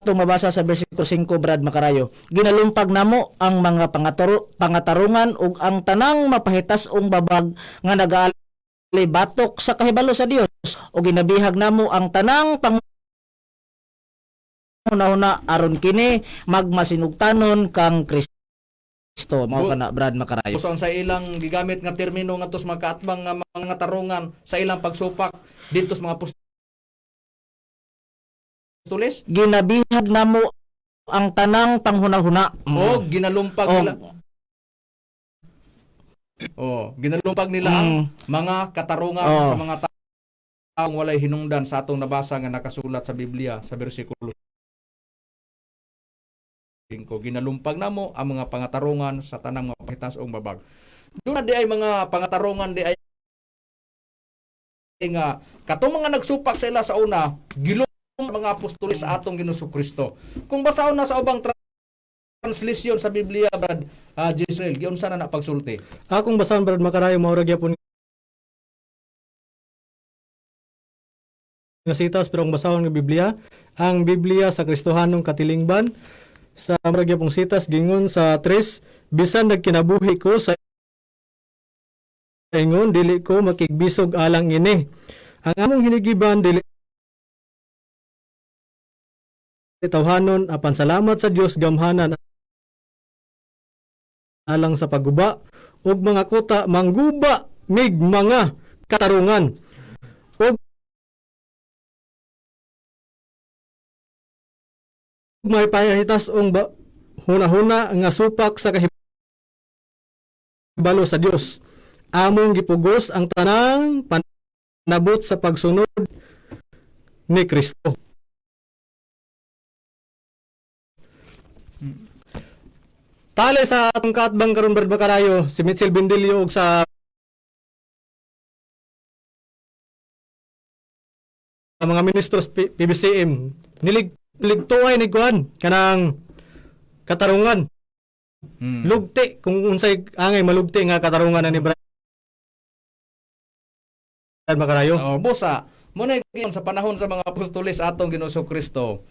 itong mabasa sa versikulo 5, Brad Makarayo. Ginalumpag namo ang mga pangatarungan ug ang tanang mapahitas-ong babag nga nagaali batok sa kahibalo sa Dios o ginabihag namo ang tanang pangunahuna aron kini magmasinugtanon kang Kristo. Mao kana, Brad Makarayo. Uson sa ilang gigamit nga termino nga tos makaatbang nga mga tarungan sa ilang pagsupak dito sa mga apostoles Ginabihag namo ang tanang panghunahuna. o ginalumpag O, nila. Ginalumpag nila ang mga katarungan sa mga taong walay hinungdan sa atong nabasa nga nakasulat sa Biblia sa bersikulo 5. Ginalumpag namo ang mga pangatarungan sa tanang mga pahitas-ong babag. Doon na di ay mga pangatarungan di ay nga katong mga nagsupak sa ila sa una mga apostoles sa atong Ginoong Kristo. Kung basahon na sa ubang translation sa Biblia, Brad Jezreel, giunsa na pagsulti. Akong basahan, Brad Makarayo, maura gyapon nga sitas, pero ang basahon nga Biblia, ang Biblia sa Kristohanong katilingban, sa maura gyapong sitas, gingon sa 3, bisan nagkinabuhi ko sa ingon, dili ko makigbisog alang ini. Ang among hinigiban, dili tawhanon apan salamat sa Dios gamhanan alang sa pagguba ug mga kuta mangguba mig mga katarungan ug may pahitas ong huna-huna nga supak sa kahibalo sa Dios. Among gipugos ang tanang panabot sa pagsunod ni Kristo. Tali sa atong kaatbang karon, Brad Makarayo, si Mitchell Bendilio ug sa mga ministros PBCM niligtuay ni kuan kanang katarungan. Lugti kung unsay angay malugti nga katarungan ni Brad Makarayo. Busa, mo na sa panahon sa mga apostoles atong Ginoong Kristo,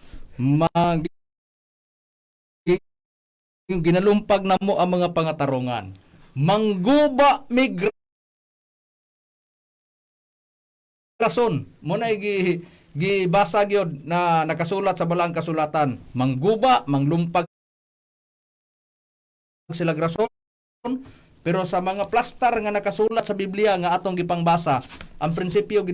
yung ginalumpag na mo ang mga pangatarungan. Mangguba rason. Mo na gibasa gyud na nakasulat sa balaang kasulatan. Mangguba, manglumpag sila rason. Pero sa mga plastar nga nakasulat sa Biblia nga atong gipangbasa, ang prinsipyo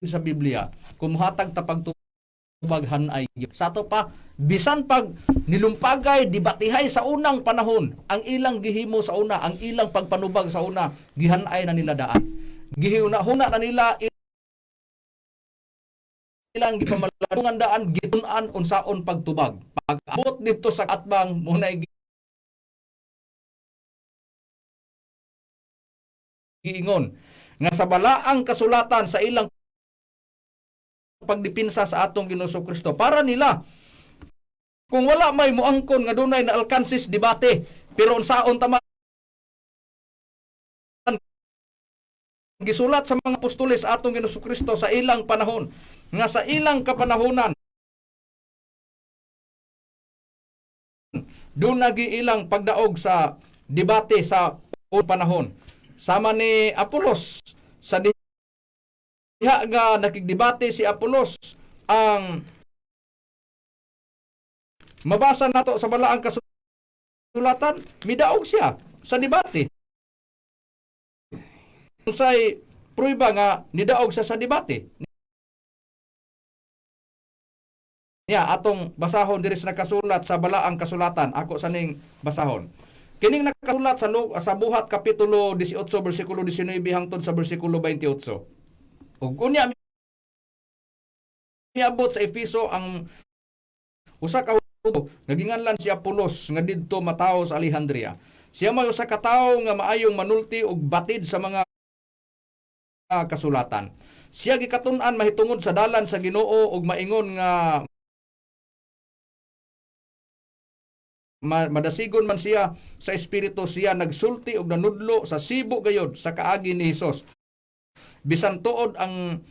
sa Biblia, kumuhatag ta pagtubaghan ay sa ato pa bisan pag nilumpagay dibatihay sa unang panahon ang ilang gihimo sa una, ang ilang pagpanubag sa una, gihanay na nila daan, gihuna-huna na nila ilang gipamaladungan daan, gitun-an unsaon pagtubag. Pag abot dito sa atbang muna giingon nga sa balaang kasulatan sa ilang pagdipinsa sa atong Ginoong Kristo para nila kung wala may muangkon nga dunay na alkansis debate pero unsaon tama gisulat sa mga apostoles sa atong Ginoong Kristo sa ilang panahon nga sa ilang kapanahonan doon nagiilang pagdaog sa debate sa panahon sama ni Apolos sa diha nga nakigdebate si Apolos ang mabasa nato sa balaang kasulatan, midaog siya sa debate. Unsay prueba nga nidaog siya sa debate. Atong basahon diri sa nakasulat sa balaang kasulatan. Ako saning basahon. Kining nakasulat sa Buhat Kapitulo 18, versikulo 19 hangtod sa versikulo 28. Ug unya miabot sa Efeso ang usa ka hugo naginganlan si Apolos nga didto matawo sa Alejandria. Siya may usa ka tawo nga maayong manulti og batid sa mga kasulatan. Siya gikatun-an mahitungod sa dalan sa Ginoo ug maingon nga madasigon man siya sa espiritu, siya nagsulti og nanudlo sa sibo gayod sa kaagi ni Hesus. Bisan tuod ang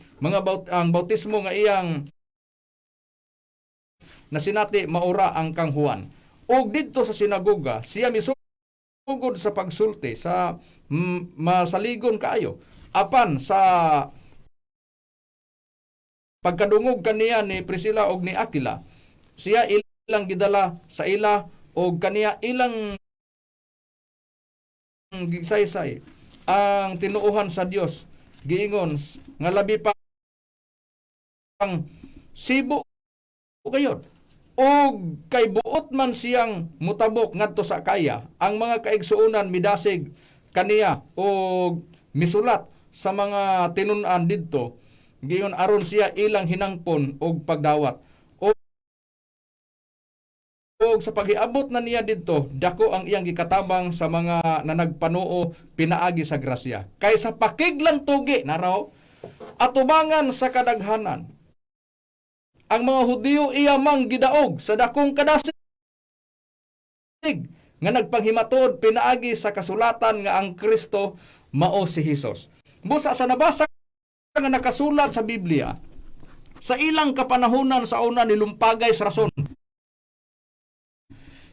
ang bautismo nga iyang nasinati maura ang kang Juan. Og didto sa sinagoga siya misugod sa pagsulti sa masaligon kaayo. Apan sa pagkadungog kaniya ni Priscilla og ni Aquila, siya ilang gidala sa ila og kaniya ilang gisaysay ang tinuohan sa Dios, giingon nga labi pa ang sibo gayod. Og kay buot man siyang mutabok ngadto sa Akaya, ang mga kaigsuonan midasig kaniya og misulat sa mga tinun-an didto, giyon aron siya ilang hinangpon og pagdawat. Og sa paghiabot na niya didto, dako ang iyang gikatabang sa mga nanagpanuo pinaagi sa grasya. Kay sa pakiglang tugi na raw, atubangan sa kadaghanan, ang mga Hudiyo iya mang gidaog sa dakong kadasig nga nagpanghimatod pinaagi sa kasulatan nga ang Kristo mao si Hesus. Busa sa nabasa nga nakasulat sa Biblia, sa ilang kapanahunan sa una nilumpagay sa rason.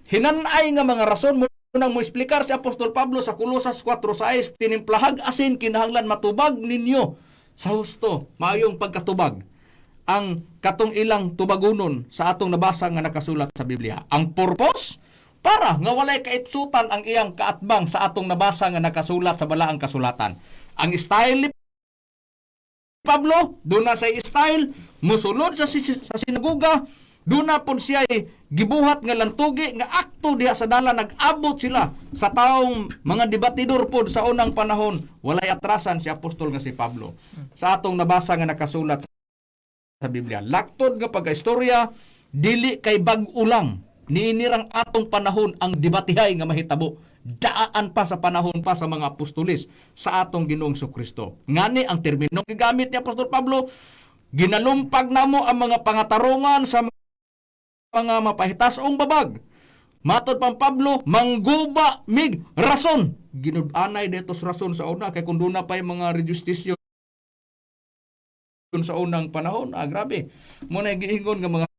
Hinanay nga mga rason mo nang mo explicar si Apostol Pablo sa Colosas 4:6, tinimplahag asin kinahanglan matubag ninyo sa husto, maayong pagkatubag ang katong ilang tubagunon sa atong nabasa nga nakasulat sa Biblia. Ang purpose para nga walay kaipsutan ang iyang kaatbang sa atong nabasa nga nakasulat sa balaang kasulatan. Ang style ni Pablo, doon na sa style, musulod sa sinagoga, doon na po siya gibuhat nga lantugi, nga akto diha sa dala, nag-abot sila sa taong mga debatidor po sa unang panahon. Walay atrasan si apostol nga si Pablo. Sa atong nabasa nga nakasulat sa Biblia. Laktod nga pag-istorya, dili kay bag-ulang, niinirang atong panahon ang debatihay nga mahitabo. Daan pa sa panahon pa sa mga apostolis sa atong Ginoong Kristo. Ngani ang terminong gigamit ni Apostol Pablo, ginalumpag namo ang mga pangatarungan sa mga mapahitasong babag. Matod pang Pablo, mangguba mig rason. Ginud-anay detos rason sa una kay kun duna pay mga rejustisyon sa unang panahon. Grabe. Muna giingon nga mga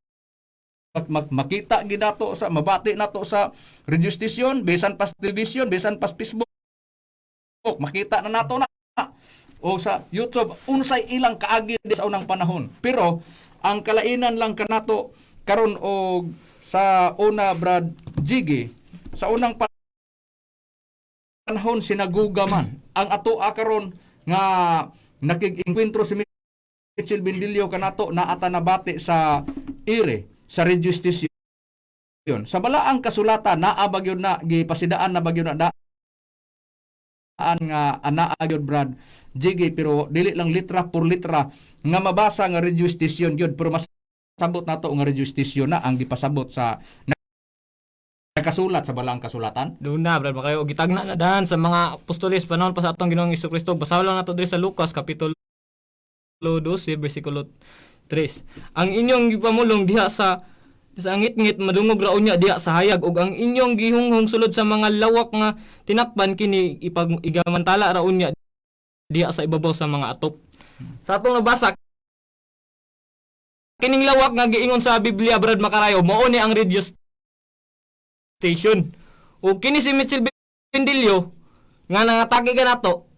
makita gidato sa mabati nato sa rejustisyon, besan pas television, besan pas Facebook, makita na nato na o sa YouTube unsay ilang kaagi sa unang panahon. Pero ang kalainan lang kanato karon og sa una Brad Jiggy, sa unang panahon sinaguga man ang ato karon nga nakig-engkwentro si Mitchell Bendilio kanato na ata nabati sa ire sa rejustisyon. Sa balaang kasulatan naa bagyo na gipasidaan na bagyo na daan nga anaa gyud Brad Jiggy, pero dili lang litra por litra nga mabasa nga rejustisyon gyud, pero masabot nato nga rejustisyon na ang gipasabot sa nakasulat sa balaang kasulatan. Doon na, brad, makayo gitagna na dahan sa mga apostoles panahon pa sa atong Ginoong Jesucristo. Basahan lang nato diri sa Lucas kapitulo 12 bersikulo 3. Ang inyong gipamulong diha sa ngit-ngit madungog ra unya diha sa hayag, ug ang inyong gihunghong sulod sa mga lawak nga tinakpan kini igamantala ra unya diha sa ibabaw sa mga atop. Sa atong nabasa kining lawak nga giingon sa Biblia, Brad Makarayo, mao ni ang radio station. Ug kini si Mitchell Bendilio nga nangatagi kanato,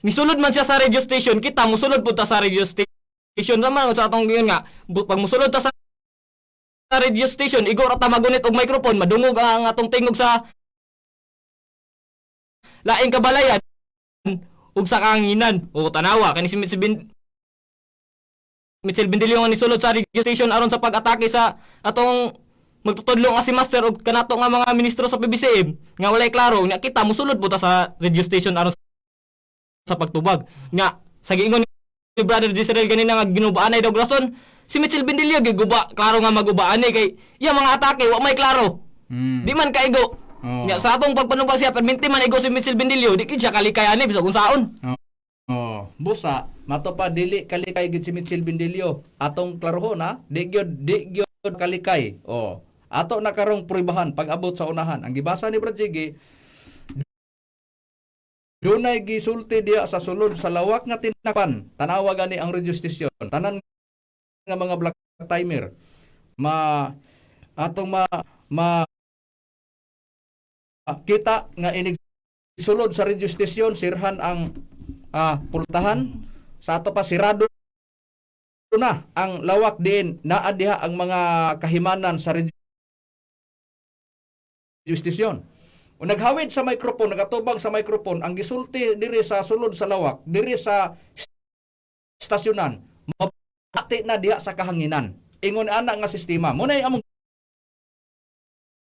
misulod man siya sa radio station, kita musulod pud ta sa radio station. Naman sa atong giyon nga pag musulod ta sa radio station, igor ta magunit og microphone, madungog ang atong tingog sa laing kabalayan ug sa kanginan. O tanawa kani si Mitchell Bendilio nga nisulod sa radio station aron sa pag-atake sa atong magtutudlo nga si master og kanato nga mga ministro sa PBCM nga walay klaro nya kita mosulod puta sa radio station aron sa pagtubag nya sa giingon ni Brother Jezreel ganina nga ginubaanay daw rason si Mitchell Bendilio giguba klaro nga magubaanay kay iya mga atake wa may klaro di man kaigo nya sa atong pagpanubag siya perminti man igo si Mitchell Bendilio di kid siya kalikayani bisag unsaon. Busa, mato pa dili kalikay gid si Mitchell Bendilio. Atong klarohon ha, di gyud kalikay. Ato na karong pruibahan pag abot sa unahan. Ang gibasa ni Brad Jiggy, dunay gisulti diya sa sulod sa lawak nga tinakpan. Tanawa gani ang radio station. Tanan nga mga black timer. Kita nga inig sulod sa radio station sirhan ang pultahan sa ato pa sirado na ang lawak din naa diha ang mga kahimanan sa radio station. O naghawid sa microphone, nagatubang sa microphone ang gisulti diri sa sulod sa lawak, diri sa stasyonan, mabati na diha sa kahanginan. Ingon ana nga sistema. Munay among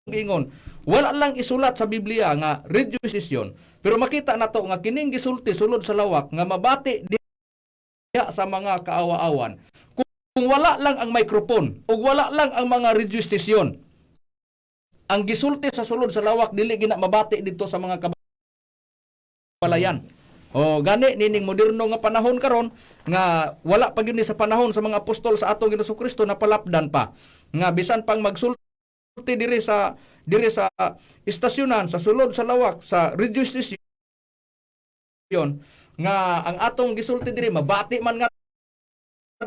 ingon, wala lang isulat sa Biblia nga radio station, pero makita nato nga kining gisulti sulod sa lawak nga mabati diha sa mga kaawa-awan. Kung wala lang ang microphone ug wala lang ang mga radio station, ang gisulti sa sulod sa lawak dili gina mabati dito sa mga kabalayan. Gani nining moderno nga panahon karon nga wala pa gyud ni sa panahon sa mga apostol sa atong Ginoong Kristo na palapdan pa nga bisan pang magsulti diri sa istasyonan sa sulod sa lawak sa radio station nga ang atong gisulti diri mabati man nga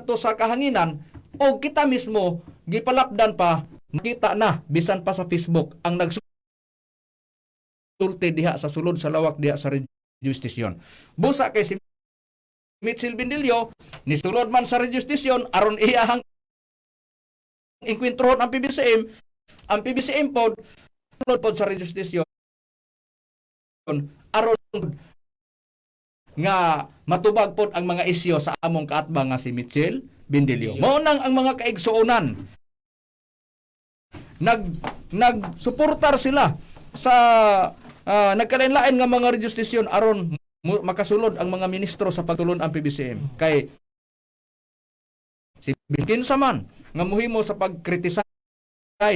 to sa kahanginan o kita mismo gipalapdan pa makita na bisan pa sa Facebook ang nagsulti diha sa sulod sa lawak diha sa radio station. Busa kay si Mitchell Bendilio ni sulod man sa radio station aron iyahang inkwentron ang PBCM. Ang PBCM pod sulod pod sa radio station aron nga matubag pod ang mga isyu sa among kaatbang nga si Mitchell Bendilio. Mao nang ang mga kaigsuonan nagsuportar sila sa nagkalain-lain nga mga radio station aron makasulod ang mga ministro sa pagtulon ang PBCM. Kay si kinsa man nga muhimo sa pagkritisay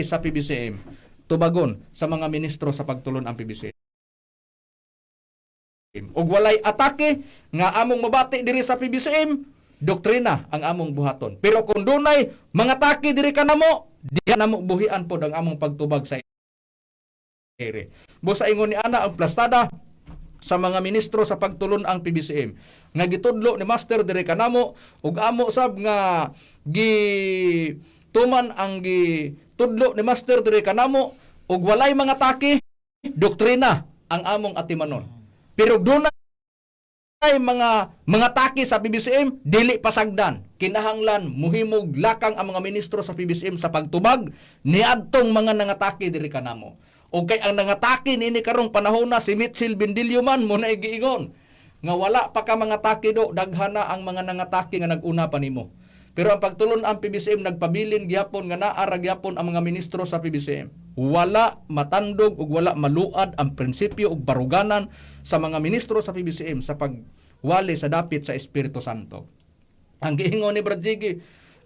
sa PBCM, tubagon sa mga ministro sa pagtulon ang PBCM. Ug walay atake nga among mabati diri sa PBCM, doktrina ang among buhaton. Pero kung dunay mga atake diri kanamo, diha namo buhian pod ang among pagtubag sa ere. Busa ingon ni ana ang plastada sa mga ministro sa pagtulon ang PBCM nga gitudlo ni master diri kanamo ug amo sab nga tuman ang tudlo ni master diri kanamo ug walay mga atake, doktrina ang among atimanon. Pero dunay mga atake sa PBCM dili pasagdan. Kinahanglan muhimog lakang ang mga ministro sa PBCM sa pagtubag niadtong mga nangatake diri kanamo. O kay ang nangatake nini karong panahon na si Mitchell Bendilio man mo na giingon nga wala pa ka mga atake do daghana ang mga nangatake nga naguna pa nimo. Pero ang pagtulon ang PBCM nagpabilin gyapon nga naara gyapon ang mga ministro sa PBCM. Wala matandog ug wala maluad ang prinsipyo ug baruganan sa mga ministro sa PBCM sa pagwali sa dapit sa Espiritu Santo. Ang giingon ni Brad Jiggy,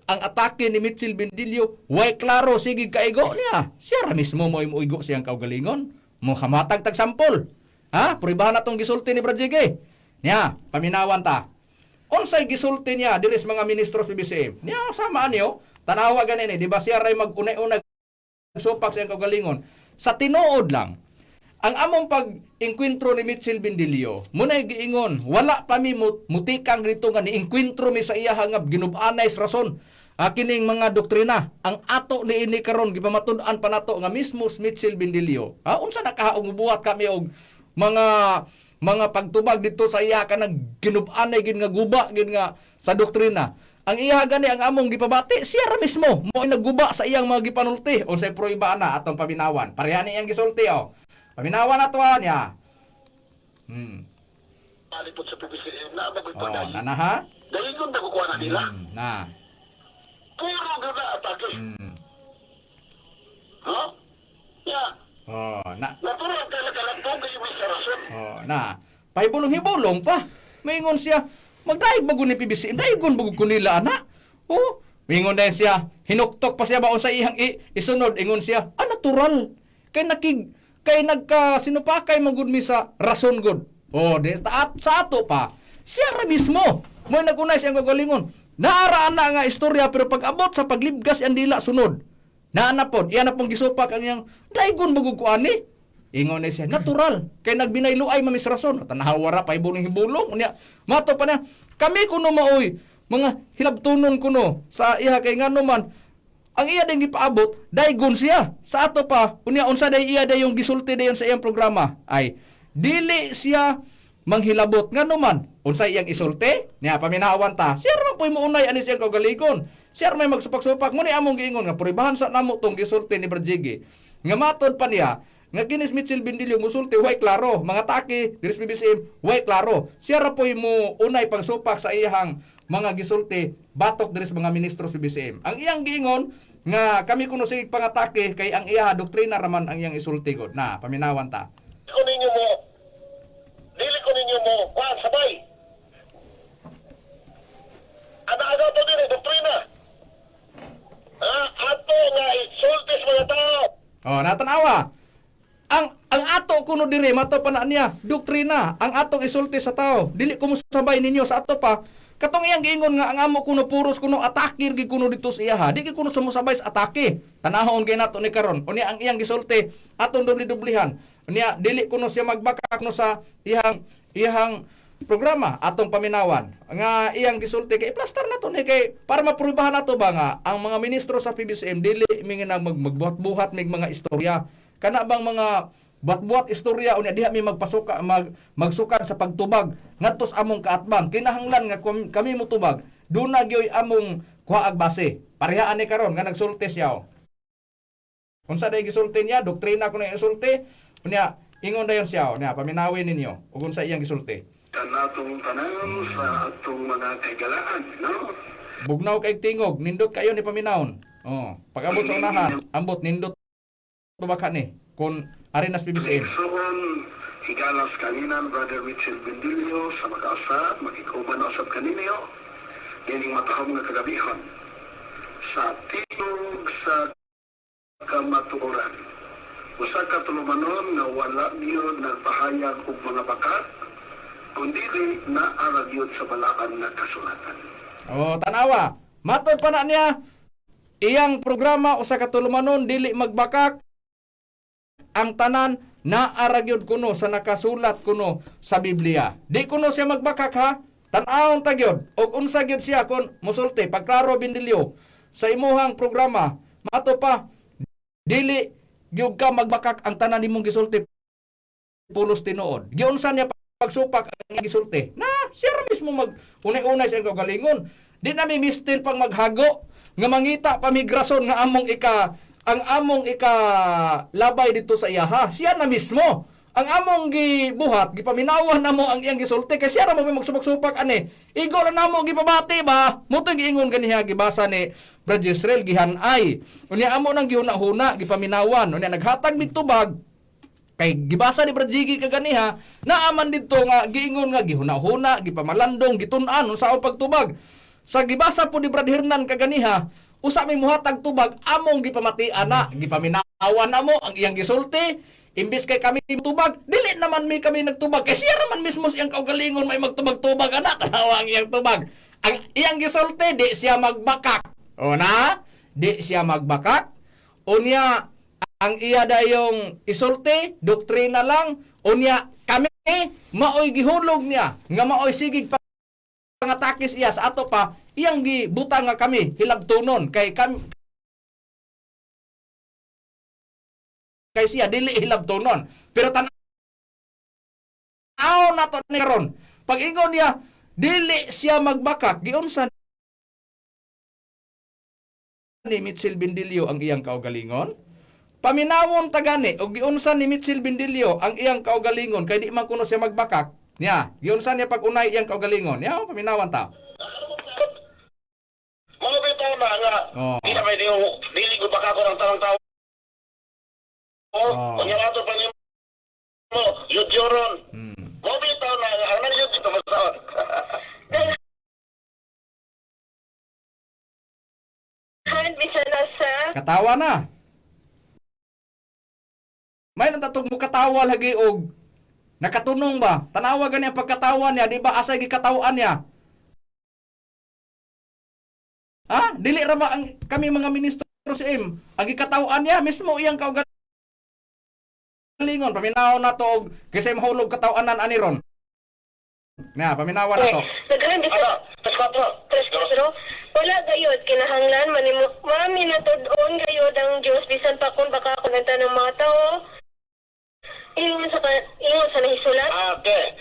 ang atake ni Mitchell Bendilio, way klaro sige kaigo niya. Siya ra mismo mo imuigo siyang kaugalingon. Mo hamatag tag sampol. Pruibahan natong gisulti ni Brad Jiggy. Niya, paminawan ta. Unsay gisulti niya diri sa mga ministro sa PBCM? Niya samaan niyo, tanawa ganin di ba siya ray mag-unay-unay supak sa kaugalingon. Sa tinuod lang, ang among pag-inkwentro ni Mitchell Bendilio, munay giingon, wala pa mi mutikang dito nga ni-inkwentro mi sa iya hangab ginub-anay sa rason. Kining mga doktrina, ang ato ni ini karon gipamatud-an pa nato nga mismo Mitchell Bendilio. Unsa nakahaong buhat kami og mga pagtubag dito sa iya ka nag ginub-anay gid nga guba gid nga sa doktrina. Ang iya gani ang among gipabati, siya ra mismo mo nagguba sa iyang mga gipanulti. Unsay proiba na atong paminawan. Pareha ni iyang gisulti Paminawan na to niya. Alipot sa PBCM na magpagpadayin. Na ha? Dahil kung nakukuha na nila, Na. puro ganda atake. Oh, na. Natural ka nakalagpong kayo may rason. Oh, na. Pahibulong-hibulong pa. Maingon siya, magdaig bago ni PBCM, daigon bago ko nila, ana. Oh, maingon din siya, hinuktok pa siya baon sa ihang isunod, ingon siya, natural. Kay nagka-sinupakay magud mi sa rason good. Oh, sa ato pa. Siya ra mismo. Mo'y nagunay siyang kagalingon. Naaraan na nga istorya, pero pag abot sa paglibgas ang dila sunod. Naanapod, iyan na pong gisupak ang iyang, daigon bago ko ani. Ingon na siya, natural. Kay nagbinaylo ay mamis rason. Tanahawara pa ibulong-hibulong. Unya, mato pa na, kami kuno maoy, mga hilabtunon kuno sa iha kay ngano man, ang iya din gipaabot, daigon siya. Sa ato pa, unya unsa day iya day yung gisulti dayon sa iyang programa, ay dili siya manghilabot ngano man. Unsa iyang isulti? Niya paminawan ta. Siya ra poy mounay ani siyang kagaligon. Siya may magsupak-supak mo ni among giingon nga puribahan sa namo tong gisulti ni Berjigi. Nga matod pa niya, nga kinis Mitchell Bindilio musulti way klaro, mga taki diris PBCM way klaro. Siya ra poy mo unay pagsupak sa iyang mga gisulti batok diris mga ministro sa PBCM. Ang iyang giingon nga kami kuno sig pangatake kay ang iya doktrina raman ang iyang isulti god. Na paminawan ta. Dili ko ninyo mo, sabay. Ada-ada to din, doktrina. Ato nga isultis mga tao. Oh, natanawa. Ang ato kuno diri mato pa na niya doktrina, ang atong isulti sa tao. Dili ko musabay ninyo sa ato pa. Katong iyang giingon nga ang amo kuno puros kuno atake gi kuno dito sa iya. Di gi kuno sumusabay sa atake. Tanahon kay nato ni karon. Unya ang iyang gisulti atong dubli-dublihan. Unya dili kuno siya magbaka kuno sa iyang programa atong paminawan. Nga iyang gisulti kay plaster nato ni kay para maprubahan nato ba nga ang mga ministro sa PBCM dili minginang magbuhat-buhat mig mga istorya. Kana bang mga buhat-buhat istorya unya diha mi magsukan sa pagtubag ngadtos among kaatbang kinahanglan nga kami motubag duna gyoy among kuhaag base parehaan ni karon nga nagsulti siya. Unsa day gisulti niya doktrina kuno isulti unya ingon dayon siya unya paminawin ninyo ug unsa iyang gisulti. Kanatong tanan sa atong mga kagalaan, no? Bugnaw kay tingog nindot kayo ni paminawon. Oh, pag-abot sa unahan ambot nindot tubaka ni kun Arenas PBCM. Soon, higalas kaninan, Brother Mitchell Bindilio, sa mag-asa, makikuban usap kaninyo, yaning matahong nga kagabihan, sa tingog sa kamatuoran. Usa ka tulumanon nga wala niyo nagpahayag og mga bakat, kundi na aragyod sa balaan nga kasulatan. Oh, tanawa. Matod pa na niya, iyang programa usa ka tulumanon dili magbakak, ang tanan naaragyod kuno sa nakasulat kuno sa Biblia. Di kuno siya magbakak ha. Tan-awon tagyod og unsa gyud siya kun musulti pagklaro Bindilio sa imuhang programa. Mato pa dili gyud ka magbakak ang tanan nimong gisulti pulos tinuod. Giunsa niya pagsupak ang gisulti. Na siya ra mismo mag unay-unay sa kagalingon. Di na mi mistil pang maghago nga mangita pa migrason nga among among labay dito sa iyaha. Siya na mismo. Ang among gibuhat, gipaminawan na mo ang iyang gisulti. Kasi siya na mo magsupak-supak ani. Igo na namo gipabati ba? Muto giingon ganiha gibasa ni Brother Israel gihanay. Unya amo nang gihuna-huna, gipaminawan. Unya naghatag mig tubag. Kay gibasa ni Brother Jiggy kaganiha, naaman dito nga giingon nga gihuna-huna, gipamalandong, gitun-an sa pagtubag. Sa gibasa po ni Brother Hernan kaganiha, usa may muhatag tubag among gipamatian na gipaminawan na mo ang iyang gisulti imbis kay kami tubag dili naman mi kami nagtubag kay siya raman mismo siyang kaugalingon may magtubag-tubag ana tanawa ang iyang tubag ang iyang gisulti di siya magbakak o na di siya magbakak unya ang iya dayong isulti doktrina lang unya kami maoy gihulog niya nga maoy sigig pangatakis iya sa ato pa iyang gibutang nga kami hilabtunon kay siya dili hilabtunon pero tanaw nato ni karon pag ingon niya dili siya magbakak giunsa ni Mitchell Bindilio ang iyang kaugalingon paminawon tagani og giunsa ni Mitchell Bindilio ang iyang kaugalingon kay di man kuno siya magbakak niya giunsa niya pag unay iyang kaugalingon niya paminawan ta. Mga bitaw na nga, di na may dili ko baka ko ng tanang tao. Kunya kinahanglan bisan asa. Katawa na. May natatog mo katawa lagi og nakatunong ba? Tanawa gani ang pagkatawa niya, di ba asay gikatawan niya? Ha? Dili ra ba ang kami mga ministro sa im? Ang gikatawan niya mismo iyang kaugalingon. Paminaw na to og kasi mahulog katawanan ani ron. Na, paminawa na to. Daghan bisan. Tres no? Wala gayod kinahanglan mami natudon gayod ang Dios bisan pa kun baka kunanta ng mga tao. Ingon sa nahisulat. Okay.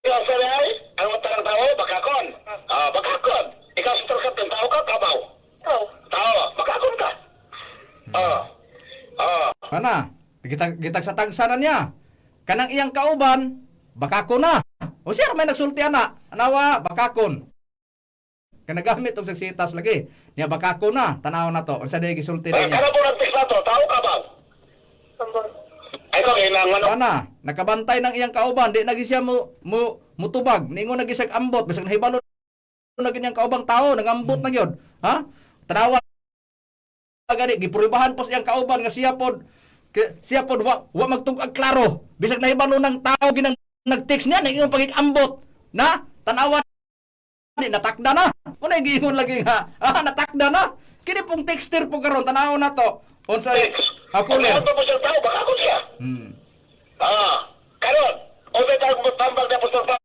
Ikaw sa real, ang matarang tao, bakakon. Bakakon. Ikaw sa tarkat ng tao ka, kabaw. Tao, bakakon ka. Kana, gitag sa tagsanan niya. Kanang iyang kauban, bakakon na. O siya may nagsulti ana, anawa, bakakon. Kanagamit og sagsitas lagi. Niya bakakon na, tanaw na to. Unsa day gisulti na niya? Kana po nagtiks na to, tao kabaw. Ay, kung ilang ano. Kana, nakabantay ng iyang kauban, di nagi siya mutubag. Ningon nagi siya ambot, bisag nahibalo na ganyang kaubang tao, nagambot na gyud. Ha? Tanawa gani giprubahan pos iyang kauban nga siya pod wa magtug-ag klaro. Bisag nahibalo ng tao ginang nag-text niya nang iyong pagikambot. Na, tanawa di natakda na. Unay giingon lagi nga, natakda na. Kini pong texter po karon tanaw na to. Unsay ako Kung ito po siyang tao, bakakon siya. Karon, o may tambag na po sa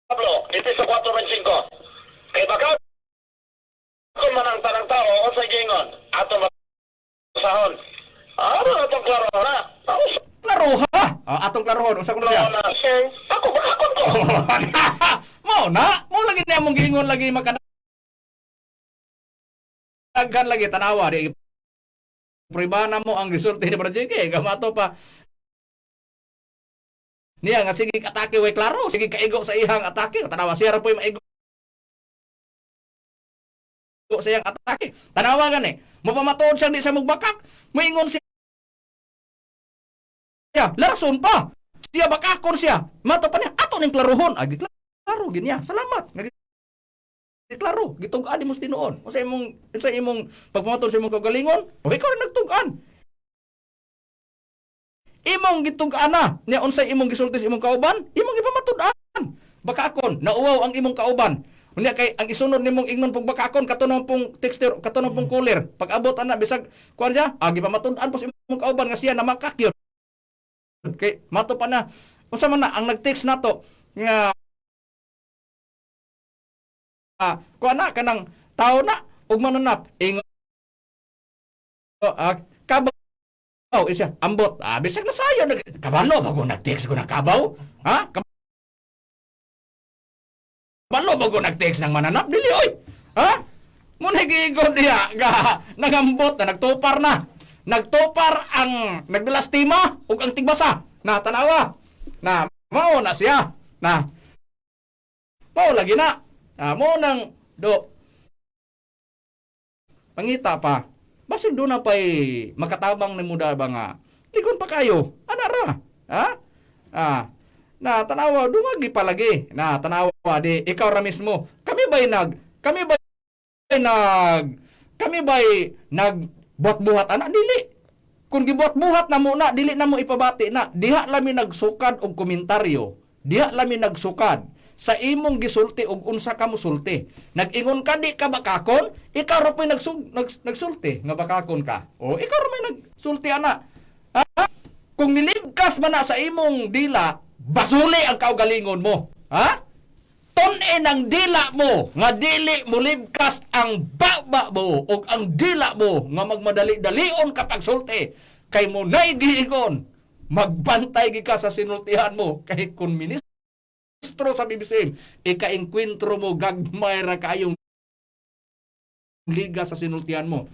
Pablo, ito sa 4.25. Kaya baka kung man ang tanang tao, o sa gingon, ato masahon. Ano na itong klaro na? klaro ha. Atong klarohon unsa kuno siya? Ako bakakon ko. Mo lagi na mong giingon lagi makadaghan lagi tanawa di pribana mo ang result ni project gamato pa niya nga sige atake way klaro sige kaigo sa ihang atake tanawa siya ra po'y maigo sa iyang atake tanawa gani mo pamatuod siya di sa mugbakak moingon siya larason pa siya bakakon siya mato pa niya ato ning klarohon agi klaro ginya salamat klaro gitug-an imong tinuon sa imong pagpamatud sa imong kagalingon o ikaw rin nagtug-an imong gitug-an na niya unsay imong gisulti sa imong kauban imong ipamatud-an bakakon nauwaw ang imong kauban unya kay ang isunod nimong ingnon pag bakakon katunong pong texture katunong pong cooler pag abot ana bisag kuan siya agi pamatud-an po sa imong kauban nga siya na makakyon kay mato pa na unsa man na ang nag-text nato nga kuha na kanang tao na ug mananap ingon kabaw isya ambot bisag na sayo kabalo bago nag-text ko na kabaw ha kabalo bago nag-text ng mananap dili oy ha mo nagigon diha ga nagambot na nagtopar ang naglastima ug ang tigbasa na tanawa na mao na siya na mao lagi na mo nang do pangita pa basig do na pay makatabang ni muda ba nga ligon pa kayo ana ra ha na tanawa dumagi palagi na tanawa di ikaw ra mismo kami ba'y nag buhat-buhat ana dili kung gibuhat-buhat na mo na dili na mo ipabati na diha lami nagsukad og komentaryo diha lami nagsukad sa imong gisulti og unsa ka mosulti. Nag-ingon ka di ka bakakon, ikaw ra po'y nagsulti nga bakakon ka. O ikaw ra may nagsulti ana. Ha? Kung nilibkas man na sa imong dila, basuli ang kaugalingon mo. Ha? Tun-in ang dila mo nga dili mo libkas ang baba mo og ang dila mo nga magmadali-dalion ka pagsulti kay mo nay giingon magbantay gi ka sa sinultihan mo kay kun ministro sa BBCM, ika-enkwentro mo gagmay ra kayong liga sa sinultihan mo.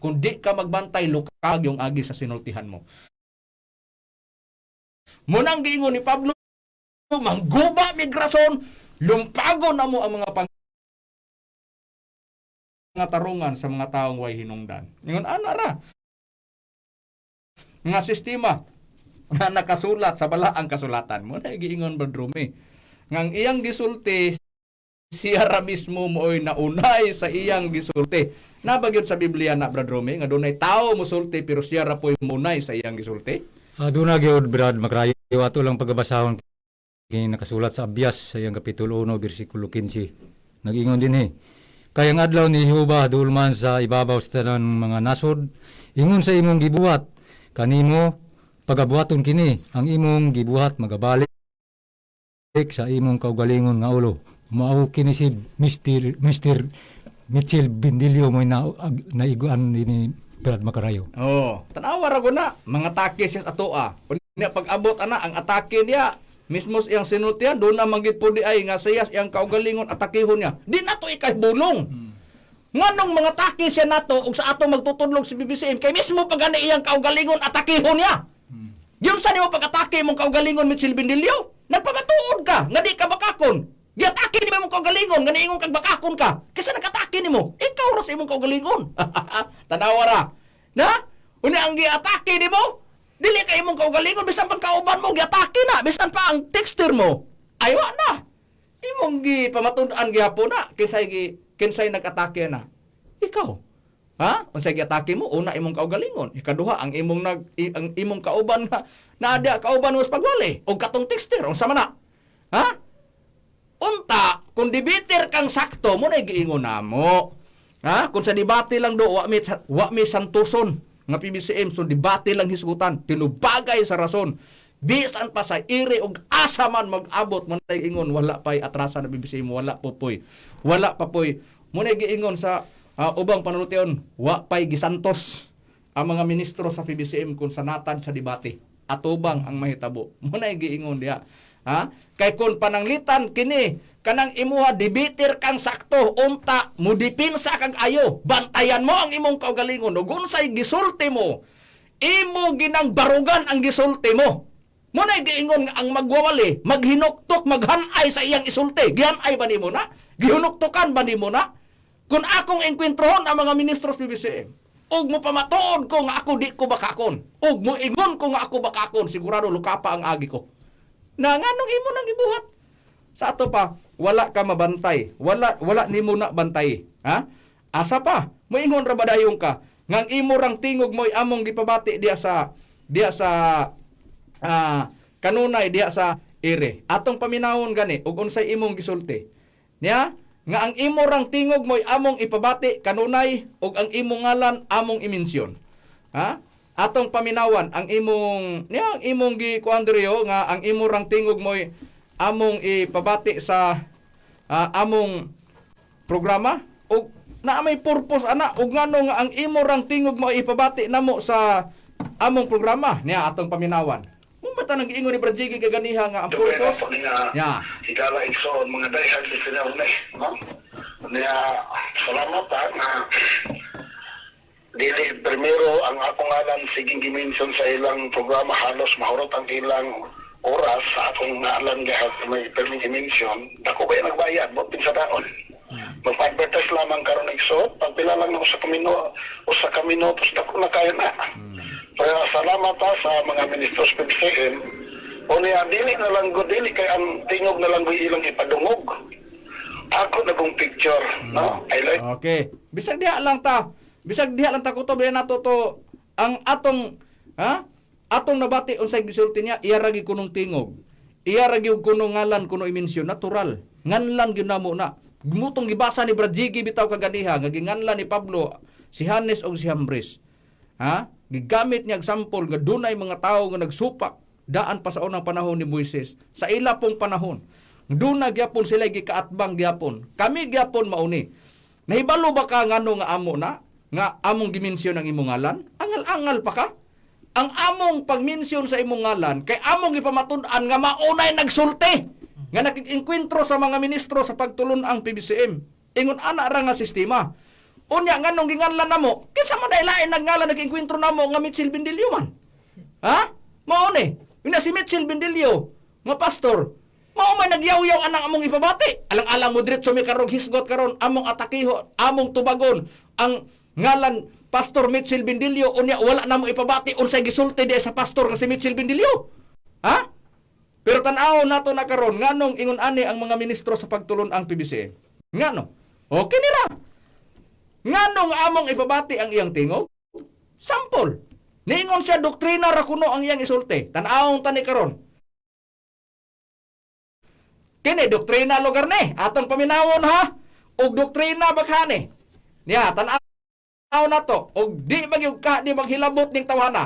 Kung di ka magbantay, lukag yung agi sa sinultihan mo. Munang giingon ni Pablo, mangguba migrasyon, lumpago na mo ang mga tarungan sa mga taong way hinungdan. Ngayon, ra? Nga sistema na nakasulat sa balaang kasulatan mo, na giingon ba Drumi? Ngang iyang gisulti siya ra mismo mo'y naunay sa iyang gisulti. Nabagyod sa Biblia na, Brad Romy, nga dunay tao musulti pero siya ra po'y munay sa iyang gisulti. Doon na gyud Brad Macrayo, ato lang pagabasahon kay nakasulat sa Abyas sa iyang kapitulo 1 bersikulo 15. Nag-ingon din kayang adlaw ni Jehova dulman sa ibabaw sa tanan mga nasod, ingon sa imong gibuhat kanimo pagabuhaton kini, ang imong gibuhat magabalik sa imong kaugalingon nga ulo. Mao kini si Mr. Mitchell Bindilio mo naiguan ni Brad Macrayo. Oh, tanawa ra na mga atake siya sa atoa. Unya pag-abot ana ang atake niya mismo iyang sinultian doon na manggid po di ay nga sayas iyang kaugalingon atakihon niya. Di nato ikay bulong. Nganong mga atake siya nato ug sa ato magtutudlog si BBCM kay mismo pag ani iyang kaugalingon atakihon niya. Yung sa nimo pag-atake mong kaugalingon Mitchell Bindilio, nagpamatuod ka nga di ka bakakon. Giatake ni mo kaugalingon nga niingon kag bakakon ka. Kasi nag-atake nimo, ikaw ra sa imong kaugalingon. Tanawa ra. Na? Unya ang giatake nimo, dili ka imong kaugalingon bisan pang kauban mo giatake na, bisan pa ang texture mo. Aywa na. Imong gipamatud-an gihapon na kinsay nag-atake na. Ikaw. Ha? Unsay giatake mo, una imong kaugalingon, ikaduha ang imong kauban nga naadya kauban mo sa pagwali o katong texture unsa man na. Ha? Unta, kung debiter kang sakto, mo na giingon namo. Ha? Kung sa debate lang do, wa mi santuson nga PBCM, so debate lang hisgutan, tinubagay sa rason. Bisan pa sa iri og asa man mag-abot, mo na giingon, wala pa'y atrasan na PBCM, wala pa po'y, mo na giingon sa ubang panulutian, wa pa'y gisantos ang mga ministro sa PBCM kung sanatan sa debate. Atubang ang mahitabo. Mo na giingon diha. Ha? Kay kun pananglitan kini kanang imuha debater kang sakto unta mo dipinsa kag ayo bantayan mo ang imong kaugalingon ug unsay gisulti mo imo ginang barugan ang gisulti mo na giingon nga ang magwawali maghinuktok maghanay sa iyang isulti gihanay ba nimo na gihunuktokan ba nimo na kun akong engkwentrohon ang mga ministro sa PBCM ug mo pamatuod ko nga ako di ko bakakon ug mo ingon ko nga ako bakakon sigurado lukapa ang agi ko. Na nganong imo nang gibuhat? Sa ato pa, wala ka mabantay. Wala nimo na bantay. Ha? Asa pa? Moingon ra ba dayong ka? Ngang imo rang tingog mo'y among gipabati diya sa kanunay diya sa ire. Atong paminawon gani ug unsay imong gisulti. Niya? Nga ang imo rang tingog mo'y among ipabati kanunay ug ang imong ngalan among imensyon. Ha? Atong paminawan ang imong gikuandrio nga ang imo rang tingog mo'y among ipabati sa among programa ug na may purpose ana ug ngano nga ang imo rang tingog mo ipabati namo sa among programa niya atong paminawan. Mo ba ta nang giingon ni Brajigi kaganiha nga ang purpose? Ya. Higala igsoon mga dayhag sila unay, no? Niya salamat nga dili primero ang akong ngalan siging gimension sa ilang programa halos mahurot ang ilang oras sa akong ngalan gahit may permi-mention dako ba nagbayad bot sa taon mag-advertise lamang karon igsoon pagpila lang ako sa kamino tapos dako na kaya na pero salamat sa mga ministros PBCM o niya dili na lang go dili kay ang tingog na lang ilang ipadungog ako nagong picture no I like okay bisag diha lang ta kutob nato to ang atong atong nabati unsay gisulti niya iya ra gi kunong tingog iya ra gi kunong ngalan kuno i-mention natural nganlan gyud namo na gumutong gibasa ni Brajigi bitaw kaganiha nga ginganlan ni Pablo si Hanes og si Hambres gigamit niya example nga dunay mga tawo nga nagsupak daan pa sa unang panahon ni Moises sa ila pong panahon duna gyapon sila gikaatbang gyapon kami gyapon mauni nahibalo ba ka ngano nga amo na nga among gimensyon ang imong ngalan, angal-angal pa ka. Ang among pagmensyon sa imong ngalan, kay among ipamatud-an nga maunay nagsulti, nga nakik-inkwentro sa mga ministro sa pagtulon ang PBCM. Ingon ana ra nga sistema. Unya nganong ginganlan namo, kinsa man daylain nagngalan nag-inkwentro namo nga Mitchell Bindilio man. Ha? Mao ni, ina si Mitchell Bindilio, nga pastor, mao may nagyaw-yaw anang among ipabati. Alang-alang mo diretso mi karong hisgot karon among atakiho, among tubagon ang ngalan Pastor Mitchell Bindilio unya wala na mo ipabati unsay gisulti di sa pastor nga si Mitchell Bindilio. Ha? Pero tan-aw nato na karon nganong ingon ani ang mga ministro sa pagtulon ang PBCM. Ngano? Okay nira. Nganong among ipabati ang iyang tingog? Sample. Niingon siya doktrina ra kuno ang iyang isulti. Tan-awon tani karon. Kini doktrina lugar ni atong paminawon ha. Og doktrina baghani. Niya tan-aw nato og di magyug ka di maghilabot ning tawhana.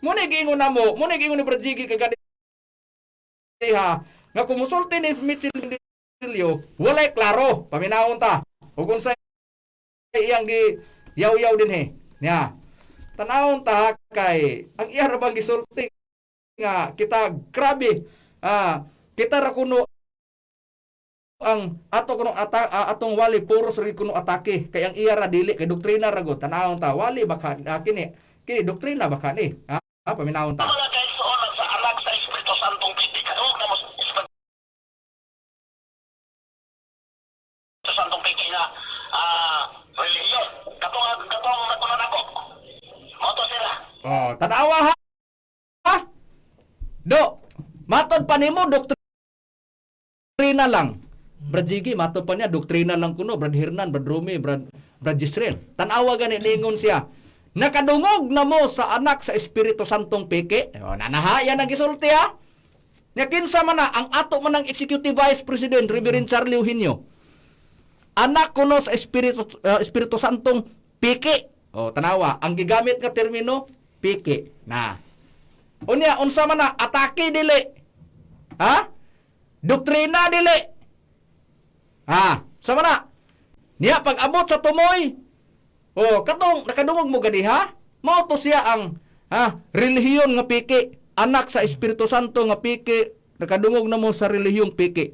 Muna giingon namo, muna giingon ni Brajigi kagadi ha, nga kumusulti ni Mitchell Bindilio, walay klaro, paminawon ta. Ug unsay iyang gi yaw-yaw din he. Nya. Tanawon ta kay ang iya ra bang gisulti nga kita grabe kita ra kuno ang ato kuno atong wali puros ri kuno atake kay ang iya ra dili kay doktrina ra gud. Tanawon ta wali baka kini doktrina baka ni. Paminawon ta. Wala kay suonan sa anak sa Espiritu Santong piti ka. Huwag na mo sa Santong piti nga religion. Katong nagkunan ako. Moto sila. Oh, tanawa ha. Do, matod pa nimo doktrina lang. Brad Jiggy, matod pa niya doktrina lang kuno, Brad Hernan, Brad Rumi, Brad Gisrel. Tanawa gani ningon siya. Nakadungog na mo sa anak sa Espiritu Santong peke. O, nanahaya na gisulti ha. Nya kinsa man na ang ato man ng Executive Vice President Reverend Charlie Eugenio. Anak kuno sa Espiritu Santong peke. O, tanawa, ang gigamit nga termino peke. Na. Unya unsa man na atake dili. Ha? Doktrina dili. Ha, sama na. Niya pag abot sa tumoy. O, katong nakadungog mo gadi ha? Mao to siya ang relihiyon nga piki. Anak sa Espiritu Santo nga piki. Nakadungog na mo sa relihiyong piki.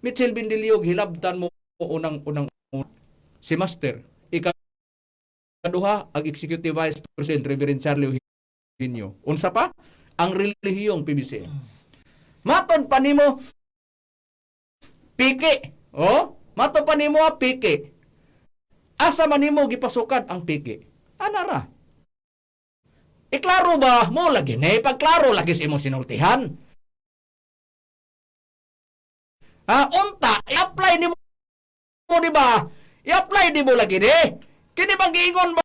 Mitchell Bindilio, hilabtan mo unang si Master. Ikaduha, ang Executive Vice President Reverend Charlie Eugenio. Unsa pa? Ang relihiyong PBC. Matod pa nimo piki. O, matod pa nimo piki. Asa man nimo gipasukan ang piki? Anara. Iklaro ba mo lagi na pagklaro lagi sa imong sinultihan? Unta, i-apply nimo di ba? I-apply di mo lagi ni. Kini bang giingon ba?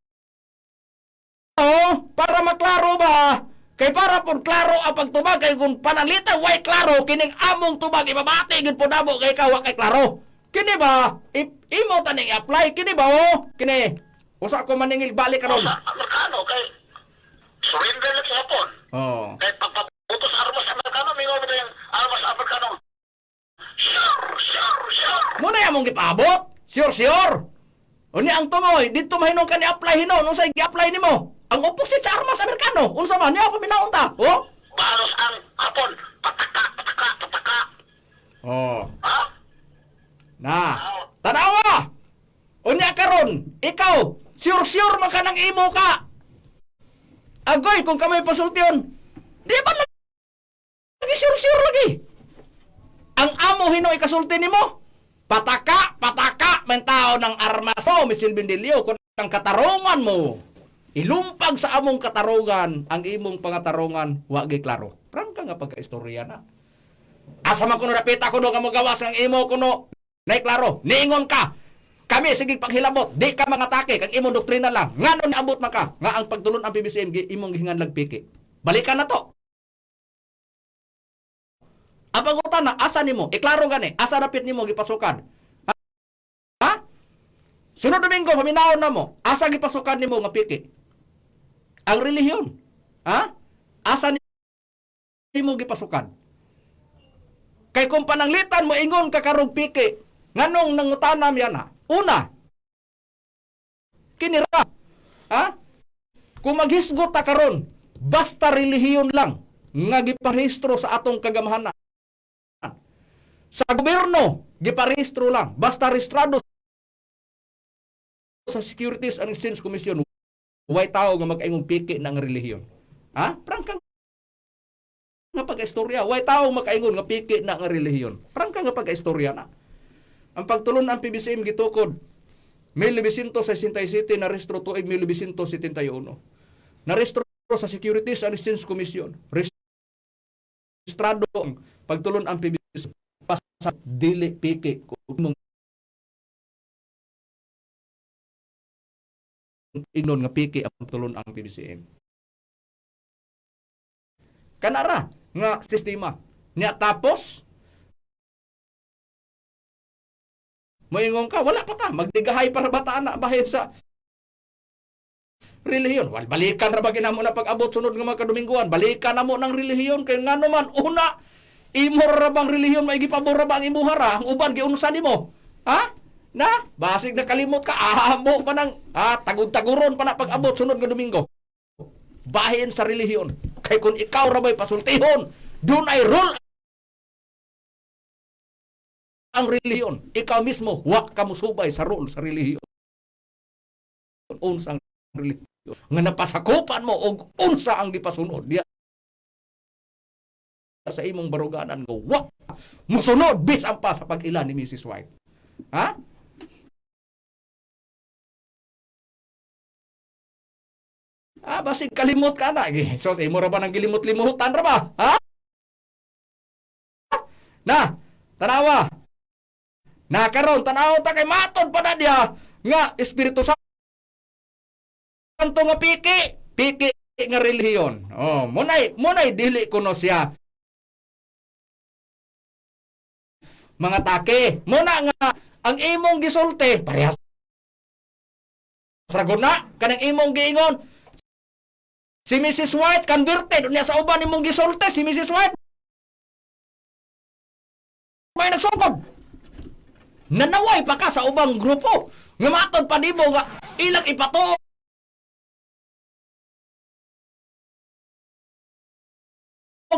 Para maklaro ba? Kay para pud klaro ang pagtubag kay kung pananglita way klaro kining among tubag ibabati gid po namo kay kawa kay klaro. Kini ba? Imo taning i-apply kini ba Kini. Usa ko maningil balik karon. Amerikano kay surrender lang sa Hapon. Kay pagpaputos armas Amerikano mingo ba yung armas Amerikano? Sure. Muna among gipaabot. Sure. Unya ang tumoy dito mahinon ka ni apply hinon unsay gi-apply nimo? Ang opposite sa armas Amerikano. Unsa man niya paminaon ta? Balos ang Hapon. Pataka. Ha? Na. Tanawa. Unya karon, ikaw, sure man ka nang imo ka. Agoy kung kamay pasultion. Di ba lagi sure lagi? Ang amo hino ikasulti nimo? Pataka man tao ng armas mo, Mitchell Bindilio, kung ang katarungan mo. Ilumpag sa among katarungan, ang imong pangatarungan, wagi klaro. Prangka nga pagka-istorya na. Asa man kuno napita kuno nga magawas ang imo kuno. Nay klaro, niingon ka. Kami sige paghilabot, di ka mangatake kag imong doktrina lang. Ngano ni abot man ka nga ang pagtulon ang PBCM imong gihingan piki. Balikan na to. Ang pangutan na asa nimo? Iklaro gani, asa napit nimo gipasukan? Ha? Sunod Domingo paminawon na mo, asa gipasukan nimo nga piki? Ang relihiyon. Ha? Asa nimo gipasukan? Kay kung pananglitan mo ingon ka karong piki, nganong nangutanam yan ha? Una, kinira. Ha? Kung maghisgot ta karon, basta relihiyon lang nga giparehistro sa atong kagamahanan. Sa gobyerno, giparehistro lang, basta rehistrado sa Securities and Exchange Commission, way tao nga mag-ingong piki ng relihiyon. Ha? Prangka nga pag-istorya, way tao makaingon nga piki ng relihiyon. Prangka nga pag-istorya na. Ang pagtulon ang PBCM gitukod 1967 na rehistro tuig 1971. Na rehistro sa Securities and Exchange Commission. Rehistrado pagtulon ang PBC sa dili piki kung mong inon nga piki ang tulon ang PBCM. Kanara nga sistema niya tapos moingon ka wala pa ta magdigahay para bataan na bahin sa relihiyon. Wal balikan ra ba ginamo na pag-abot sunod nga mga kadominguan. Balikan na mo ng relihiyon kay ngano man una imo ra bang relihiyon maigi pabor ra ba ang imuha ra ang uban giunsa nimo? Ha? Na, basig na kalimot ka, ahamo pa ng, tagod-taguron pa na pag-abot sunod nga Domingo. Bahin sa relihiyon. Kay kung ikaw rabay pasultihon, doon ay rule ang relihiyon. Ikaw mismo, wak ka musubay sa rule sa relihiyon. Unsa ang relihiyon. Nga napasakupan mo, og unsa ang gipasunod. Diya sa imong baruganan, nga wak musunod, bis ang pa sa pag-ilan ni Mrs. White. Ha? Basig kalimot ka na. So, imo ra ba nang gilimot-limutan ra ba? Ha? Na, tanawa. Na karon tanaw ta kay matod pa na diya nga Espiritu Santo nga piki nga relihiyon. Oh, munay dili kuno siya. Mga take, muna nga ang imong gisulti parehas ra gud na kanang imong giingon. Si Mrs. White converted niya sa uban nimong gisulti. Si Mrs. White may nagsugod. Nanaway pa ka sa ubang grupo. Nga matod pa nimo nga ilang ipatuo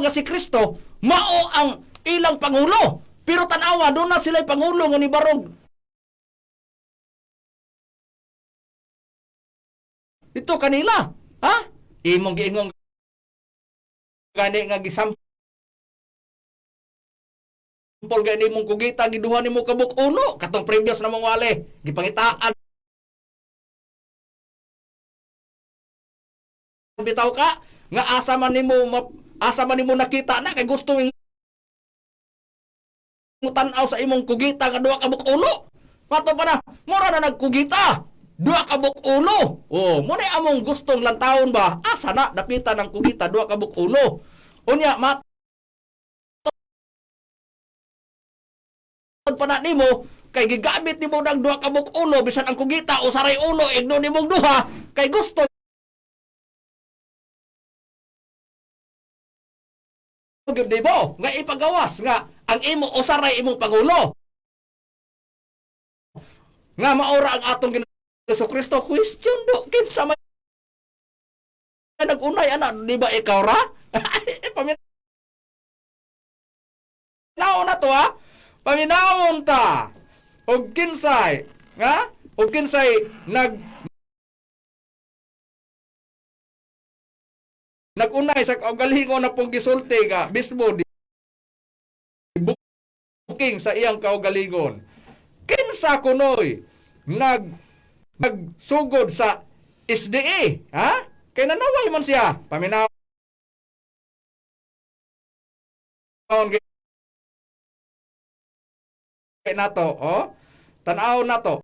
nga si Kristo mao ang ilang pangulo. Pero tanawa doon na sila'y pangulo nga ni Barog. Ito kanila. Ha? Imong giingong gani nga gisampol gani mong kugita giduha nimo kabuk uno katong previous na mong wale gipangitaan bitaw ka nga asa man nimo nakita na kay gusto mo tan-aw sa imong kugita nga duha kabuk uno pato pa na mura na nagkugita duha kabuk ulo. Oh, mo na among gustong lantawon ba? Asa na napita ng kugita duha kabuk ulo. Unya mat pa na nimo kay gigamit nimo ng duha kabuk ulo bisan ang kugita o saray ulo igno nimong duha kay gusto gyud nimo nga ipagawas nga ang imo o saray imong pangulo. Nga maora ang atong Yesu Kristo question do kinsa man nagunay ana di ba ikaw ra? Paminaw na to ha. Paminawon ta. Og kinsay, nga? Og kinsay nagunay sa kaugalingon na pong gisulti ka mismo di booking sa iyang kaugalingon. Kinsa kunoy nagsugod sa SDA, ha? Kay nanaway man siya. Paminaw. Kay nato, oh. Tanaw na to.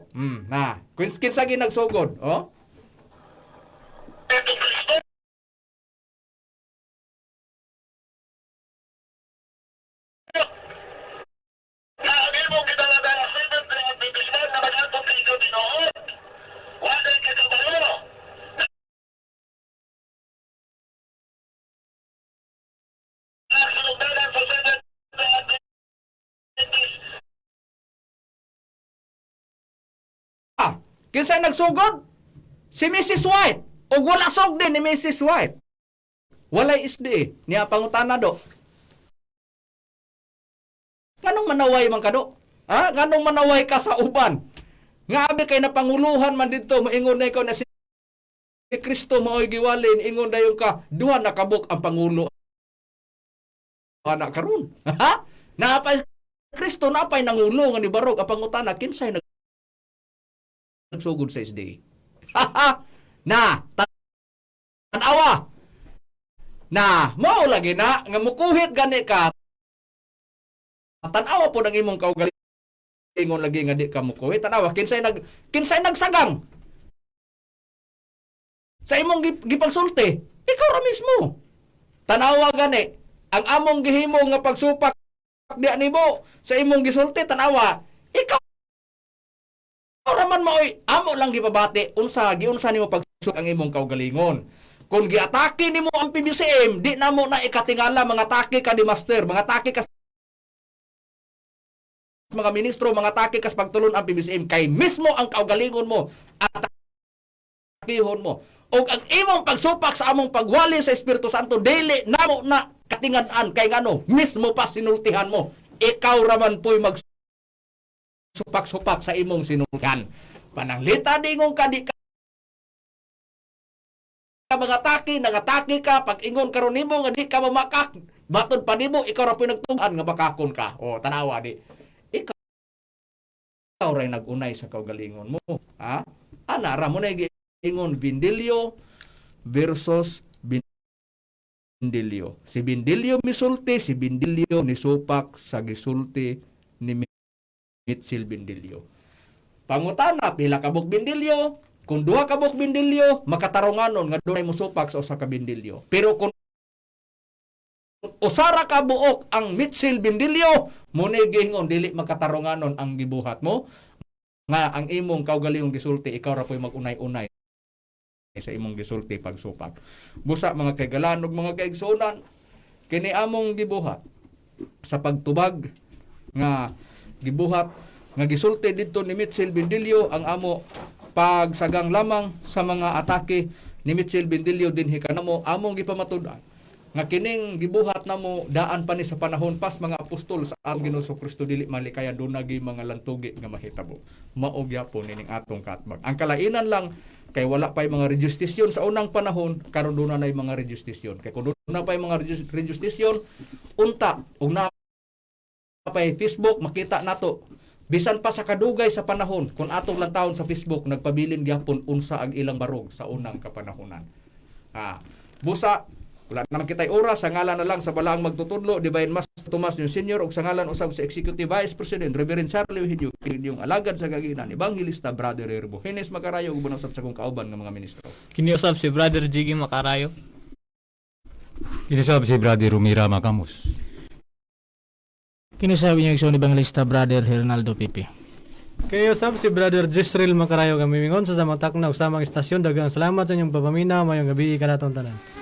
Na. Kinsa gi nagsugod, oh. Kinsa nagsugod? Si Mrs. White. O wala sog din ni Mrs. White. Walay SDA. Niya pangutana do. Ganong manaway man ka do? Ha? Ganong manaway ka sa uban? Nga abi kay napanguluhan man dito. Maingon na ikaw na si Kristo mao'y giwalin. Ingon na yung ka. Duha nakabuk ang pangulo. Anak karon. Ha? Napay Kristo napay nangulo nga ni Barog. Ang pangutana. Kinsay nagsugod sa SDA. Na, tanawa. Na, mao lagi na, nga mukuhit gani ka, tanawa po ng imong kaugalingon lagi nga di ka mukuhi. Tanawa, kinsay nagsagang sa imong gipagsulti, ikaw ra mismo. Tanawa gani, ang among gihimo nga pagsupak di nimo sa imong gisulti, tanawa, ikaw raman mo amo lang gipabati unsa nimo pagsupak ang imong kaugalingon. Kung giatake nimo ang PBCM, di namo na ikatingala mga atake ka ni master, mga atake ka mga ministro, mga atake ka sa pagtulon ang PBCM kay mismo ang kaugalingon mo at atakihon mo. O ang imong pagsupak sa among pagwali sa Espiritu Santo, dili namo na katingan-an kay ngano, mismo pa sinultihan mo. Ikaw raman po'y magsupak-supak sa imong sinultihan. Pananglita dingong ka, di ka mga nagatake ka, pag ingon karon nimo nga di ka mamakak, batod pa nimo, ikaw ra po'y nagtunghan nga makakon ka. O, tanawa di. Ikaw ray nagunay sa kaugalingon mo. Ha? Ana, ra mo na ingon Bindilyo versus Bindilyo. Si Bindilyo misulti, si Bindilyo ni supak sa gisulti ni Mitchell Bindilyo. Pangutana, pila ka buk Bindilyo? Kung duha ka buk Bindilyo, makatarunganon nga dunay musupak sa usa ka Bindilyo. Pero kung usara ka buok ang Mitchell Bindilyo, muna gingon dili makatarunganon ang gibuhat mo nga ang imong kaugalingong gisulti, ikaw ra po'y magunay-unay sa imong gisulti pagsupak. Busa mga kaigalan ug mga kaigsunan, kini among gibuhat sa pagtubag nga gibuhat nga gisulti didto ni Mitchell Bindilyo, ang amo pagsagang lamang sa mga atake ni Mitchell Bindilyo dinhi kanamo among gipamatud-an nga kining gibuhat namo daan pa ni sa panahon pas mga apostol sa ang Ginoo Kristo dili malikaya dunagi mga lantugi nga mahitabo. Mao gyapon nining atong katbag. Ang kalainan lang kay wala pay mga rejustisyon sa unang panahon, karon duna nay mga rejustisyon. Kay kun duna pay mga rejustisyon, unta ug na pay Facebook makita nato bisan pa sa kadugay sa panahon kung atong lang taon sa Facebook nagpabilin gyapon unsa ang ilang barog sa unang kapanahonan. Busa wala naman kitay oras, sa ngalan na lang sa balaang magtutudlo, Divine Master Tomas yung Senior, o sa ngalan usab sa Executive Vice President, Reverend Charlie Eugenio, yung alagad sa kaginan, Evangelista Brother Herbo, Hines Macarayo, ug usab sa kong kauban ng mga ministro. Kiniusap si Brother Jiggy Macarayo. Kinisab si Brother Rumira Makamus. Kinisabi niyo igsoon Evangelista Brother Hernaldo Pipi. Kayo sab si Brother Jisrael Macarayo kami mingon sa samang takna ug samang istasyon. Daghang salamat sa inyong papaminaw, mayong gabi kanaton tanan.